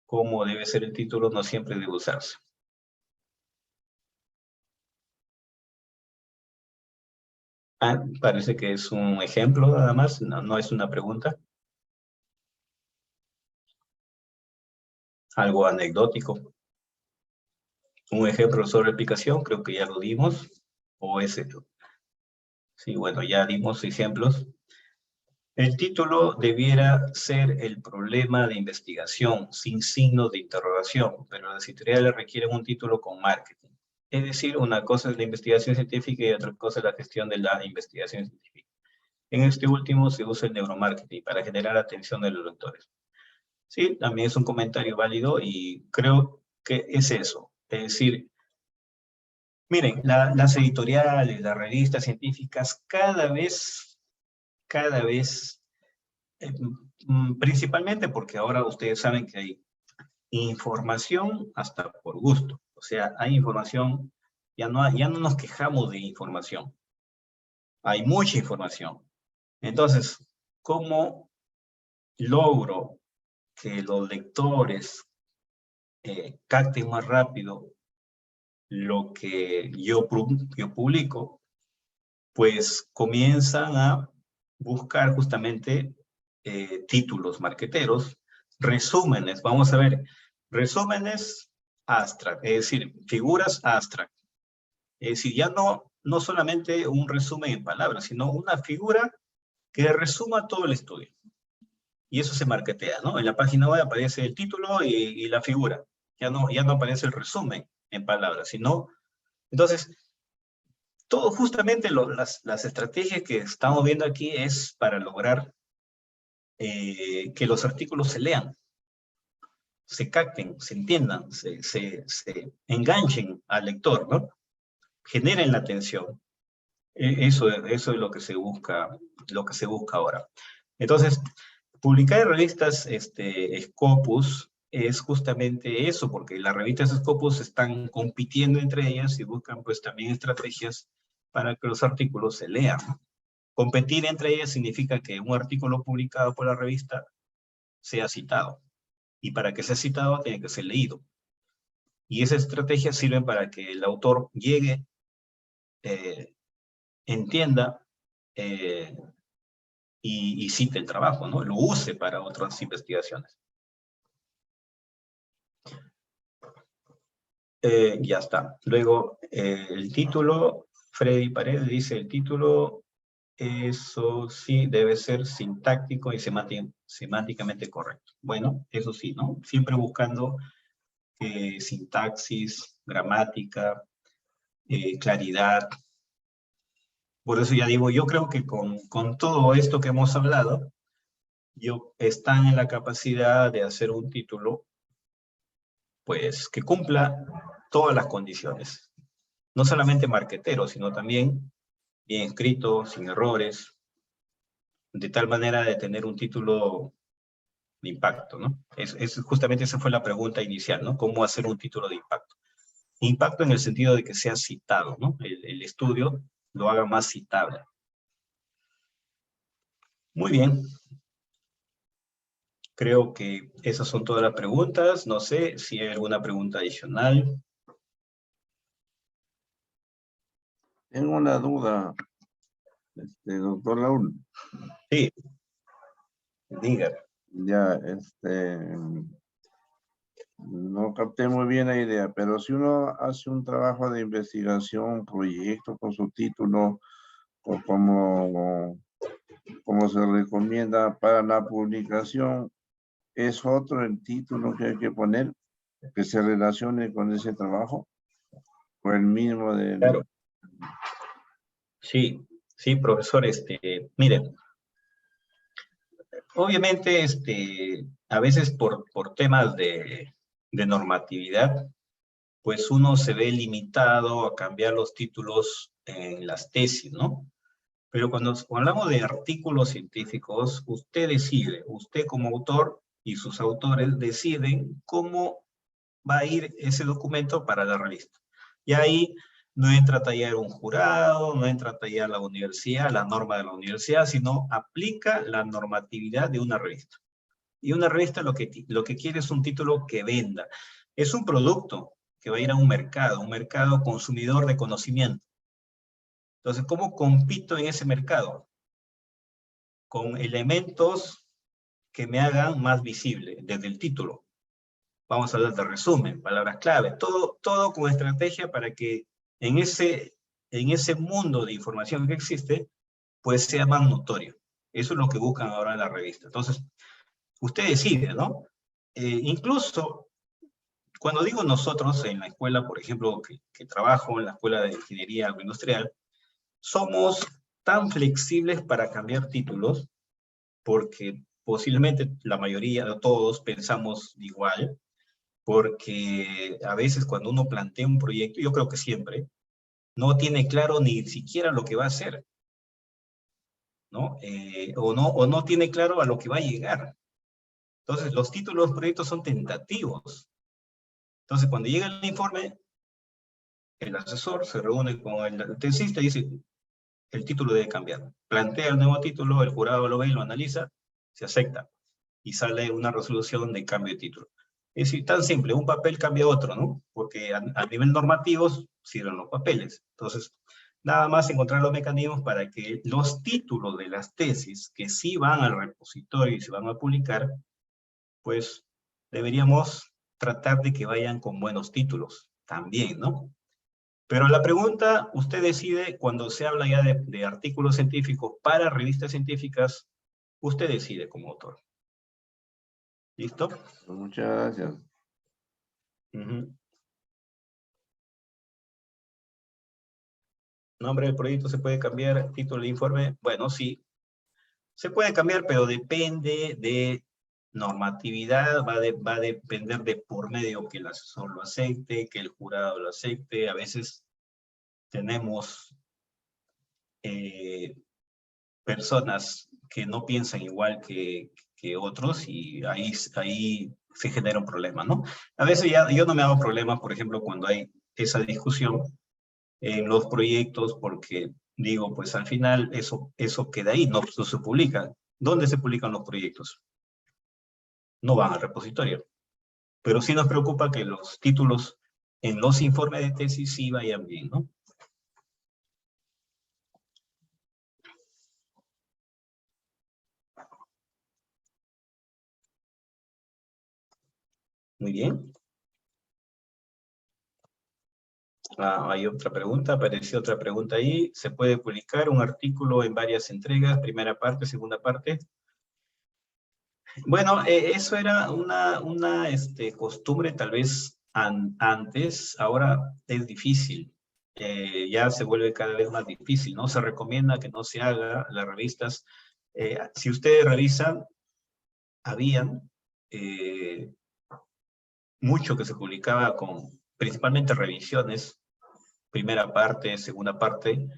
[SPEAKER 2] cómo debe ser el título no siempre debe usarse. Parece que es un ejemplo nada más, no es una pregunta. Algo anecdótico. Un ejemplo sobre aplicación, creo que ya lo dimos. O ese. Sí, bueno, ya dimos ejemplos. El título debiera ser el problema de investigación, sin signos de interrogación, pero las editoriales requieren un título con marketing. Es decir, una cosa es la investigación científica y otra cosa es la gestión de la investigación científica. En este último se usa el neuromarketing para generar atención de los lectores. Sí, también es un comentario válido y creo que es eso. Es decir, miren, las editoriales, las revistas científicas cada vez, principalmente porque ahora ustedes saben que hay información hasta por gusto. O sea, hay información, ya no nos quejamos de información. Hay mucha información. Entonces, ¿cómo logro que los lectores capten más rápido lo que yo publico? Pues comienzan a buscar justamente títulos marqueteros, resúmenes, vamos a ver, resúmenes abstract, es decir, figuras abstract. Es decir, ya no solamente un resumen en palabras, sino una figura que resuma todo el estudio. Y eso se marketea, ¿no? En la página web aparece el título y la figura. Ya no aparece el resumen en palabras, sino... Entonces, todo justamente las estrategias que estamos viendo aquí es para lograr que los artículos se lean, se capten, se entiendan, se enganchen al lector, ¿no? Generen la atención. Eso es lo que se busca ahora. Entonces, publicar en revistas Scopus es justamente eso, porque las revistas Scopus están compitiendo entre ellas y buscan pues también estrategias para que los artículos se lean. Competir entre ellas significa que un artículo publicado por la revista sea citado. Y para que sea citado tiene que ser leído. Y esas estrategias sirven para que el autor llegue, entienda y cite el trabajo, ¿no? Lo use para otras investigaciones. Ya está. Luego, el título, Freddy Paredes dice el título, eso sí debe ser sintáctico y semánticamente correcto. Bueno, eso sí, ¿no? Siempre buscando sintaxis, gramática, claridad. Por eso ya digo, yo creo que con todo esto que hemos hablado, están en la capacidad de hacer un título, pues, que cumpla todas las condiciones. No solamente marquetero, sino también bien escrito, sin errores, de tal manera de tener un título de impacto, ¿no? Justamente esa fue la pregunta inicial, ¿no? ¿Cómo hacer un título de impacto? Impacto en el sentido de que sea citado, ¿no? El estudio lo haga más citable. Muy bien. Creo que esas son todas las preguntas. No sé si hay alguna pregunta adicional.
[SPEAKER 9] Tengo una duda, doctor Laúl.
[SPEAKER 2] Sí. Diga.
[SPEAKER 9] Ya, no capté muy bien la idea, pero si uno hace un trabajo de investigación, un proyecto con su título, o como se recomienda para la publicación, ¿es otro el título que hay que poner que se relacione con ese trabajo? ¿O el mismo de...?
[SPEAKER 2] Claro. Sí, Sí, profesor, miren, obviamente, a veces por temas de normatividad, pues uno se ve limitado a cambiar los títulos en las tesis, ¿no? Pero cuando hablamos de artículos científicos, usted decide, usted como autor y sus autores deciden cómo va a ir ese documento para la revista. Y ahí no entra a tallar un jurado, no entra a tallar la universidad, la norma de la universidad, sino aplica la normatividad de una revista. Y una revista lo que quiere es un título que venda. Es un producto que va a ir a un mercado consumidor de conocimiento. Entonces, ¿cómo compito en ese mercado? Con elementos que me hagan más visible desde el título. Vamos a hablar de resumen, palabras clave, todo con estrategia para que en ese mundo de información que existe, pues sea más notorio. Eso es lo que buscan ahora en la revista. Entonces, usted decide, ¿no? Incluso, cuando digo nosotros en la escuela, por ejemplo, que trabajo en la Escuela de Ingeniería Agroindustrial, somos tan flexibles para cambiar títulos, porque posiblemente la mayoría de todos pensamos igual, porque a veces cuando uno plantea un proyecto, yo creo que siempre, no tiene claro ni siquiera lo que va a hacer, ¿no? O no tiene claro a lo que va a llegar. Entonces, los títulos de los proyectos son tentativos. Entonces, cuando llega el informe, el asesor se reúne con el tesista y dice, el título debe cambiar. Plantea el nuevo título, el jurado lo ve, lo analiza, se acepta, y sale una resolución de cambio de título. Es decir, tan simple, un papel cambia otro, ¿no? Porque a nivel normativo sirven los papeles. Entonces, nada más encontrar los mecanismos para que los títulos de las tesis que sí van al repositorio y se van a publicar, pues deberíamos tratar de que vayan con buenos títulos también, ¿no? Pero la pregunta, usted decide, cuando se habla ya de artículos científicos para revistas científicas, usted decide como autor. ¿Listo?
[SPEAKER 9] Muchas gracias.
[SPEAKER 2] Nombre del proyecto se puede cambiar, título de informe, bueno, sí. Se puede cambiar, pero depende de normatividad, va a depender de por medio que el asesor lo acepte, que el jurado lo acepte. A veces tenemos personas que no piensan igual que otros y ahí se genera un problema, ¿no? A veces yo no me hago problemas, por ejemplo, cuando hay esa discusión en los proyectos, porque digo, pues al final eso queda ahí, no se publica. ¿Dónde se publican los proyectos? No van al repositorio. Pero sí nos preocupa que los títulos en los informes de tesis sí vayan bien, ¿no? Muy bien. Hay otra pregunta, apareció otra pregunta ahí. ¿Se puede publicar un artículo en varias entregas, primera parte, segunda parte? Bueno, eso era una costumbre tal vez antes, ahora es difícil. Ya se vuelve cada vez más difícil, ¿no? Se recomienda que no se haga las revistas. Si ustedes revisan, habían mucho que se publicaba con principalmente revisiones, primera parte, segunda parte,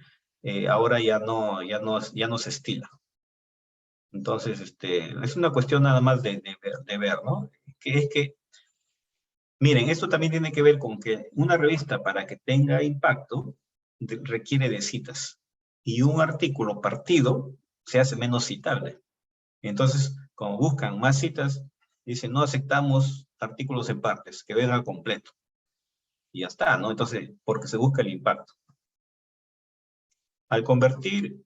[SPEAKER 2] ahora ya no se estila. Entonces, es una cuestión nada más de ver, ¿no? Que es que, miren, esto también tiene que ver con que una revista para que tenga impacto requiere de citas. Y un artículo partido se hace menos citable. Entonces, como buscan más citas, dicen, no aceptamos artículos en partes, que venga completo. Y ya está, ¿no? Entonces, porque se busca el impacto. Al convertir,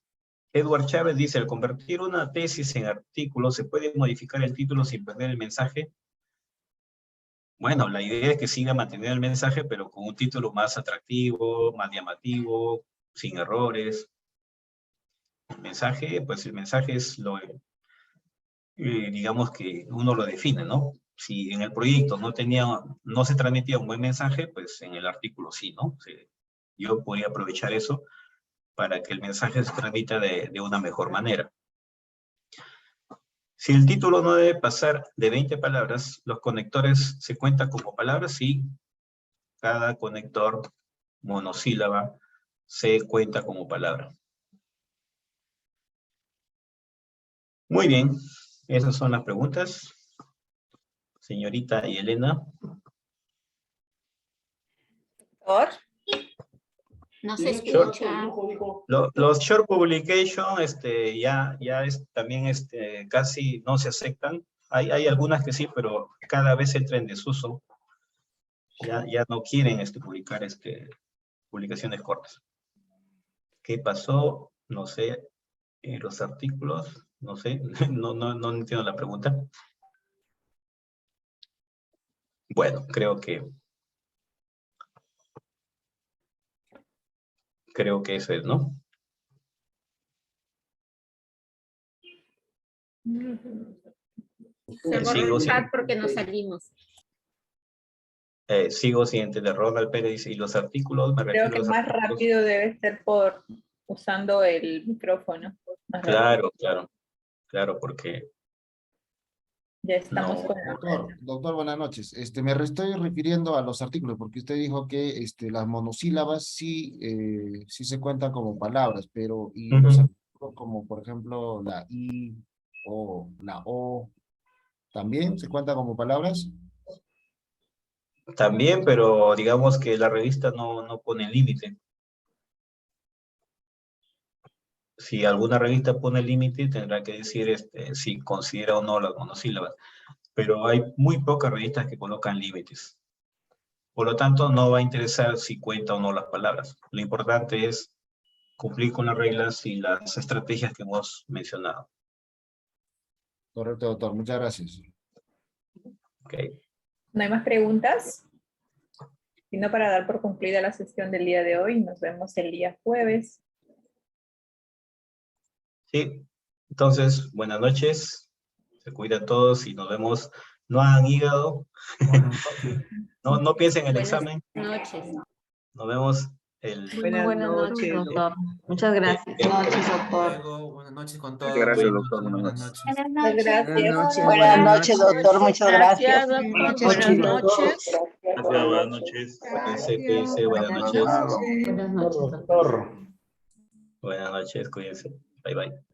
[SPEAKER 2] Edward Chávez dice, al convertir una tesis en artículo, ¿se puede modificar el título sin perder el mensaje? Bueno, la idea es que siga manteniendo el mensaje, pero con un título más atractivo, más llamativo, sin errores. El mensaje, pues el mensaje es lo, digamos que uno lo define, ¿no? Si en el proyecto no se transmitía un buen mensaje, pues en el artículo sí, ¿no? Yo podría aprovechar eso para que el mensaje se transmita de una mejor manera. Si el título no debe pasar de 20 palabras, los conectores se cuentan como palabras y cada conector monosílaba se cuenta como palabra. Muy bien, esas son las preguntas. Señorita y Elena.
[SPEAKER 1] ¿Por?
[SPEAKER 10] No se escucha.
[SPEAKER 2] Los short publication también casi no se aceptan. Hay algunas que sí, pero cada vez entra en desuso. Ya no quieren publicar publicaciones cortas. ¿Qué pasó? No sé. En los artículos, no sé, no entiendo la pregunta. Bueno, creo que eso es, ¿no?
[SPEAKER 10] Se borró el chat porque nos salimos.
[SPEAKER 2] Sigo sin entender. Ronald Pérez dice, ¿y los artículos? Me refiero
[SPEAKER 1] Creo que
[SPEAKER 2] a los
[SPEAKER 1] más
[SPEAKER 2] artículos.
[SPEAKER 1] rápido debe ser usando el micrófono.
[SPEAKER 2] Claro, porque...
[SPEAKER 1] Ya estamos con
[SPEAKER 11] Doctor, buenas noches. Me estoy refiriendo a los artículos, porque usted dijo que las monosílabas sí se cuentan como palabras, pero y los artículos como, por ejemplo, la I o la O, ¿también se cuentan como palabras?
[SPEAKER 2] También, pero digamos que la revista no pone límite. Si alguna revista pone límite, tendrá que decir si considera o no las monosílabas. Pero hay muy pocas revistas que colocan límites. Por lo tanto, no va a interesar si cuenta o no las palabras. Lo importante es cumplir con las reglas y las estrategias que hemos mencionado.
[SPEAKER 11] Correcto, doctor. Muchas gracias.
[SPEAKER 2] Ok.
[SPEAKER 1] ¿No hay más preguntas? Sino para dar por concluida la sesión del día de hoy. Nos vemos el día jueves.
[SPEAKER 2] Sí, entonces, buenas noches. Se cuidan todos y nos vemos. No hagan hígado. No piensen en el examen.
[SPEAKER 10] Buenas noches.
[SPEAKER 2] Nos vemos
[SPEAKER 1] Buenas noches,
[SPEAKER 10] doctor. Muchas gracias.
[SPEAKER 2] Buenas
[SPEAKER 10] noches, doctor.
[SPEAKER 8] Buenas noches con todos.
[SPEAKER 9] Gracias, doctor.
[SPEAKER 8] Buenas noches.
[SPEAKER 1] Buenas noches,
[SPEAKER 12] doctor. Muchas gracias.
[SPEAKER 10] Buenas noches.
[SPEAKER 2] Buenas noches. Cuídense, buenas noches.
[SPEAKER 10] Buenas noches, doctor.
[SPEAKER 2] Buenas noches, cuídense. Bye, bye.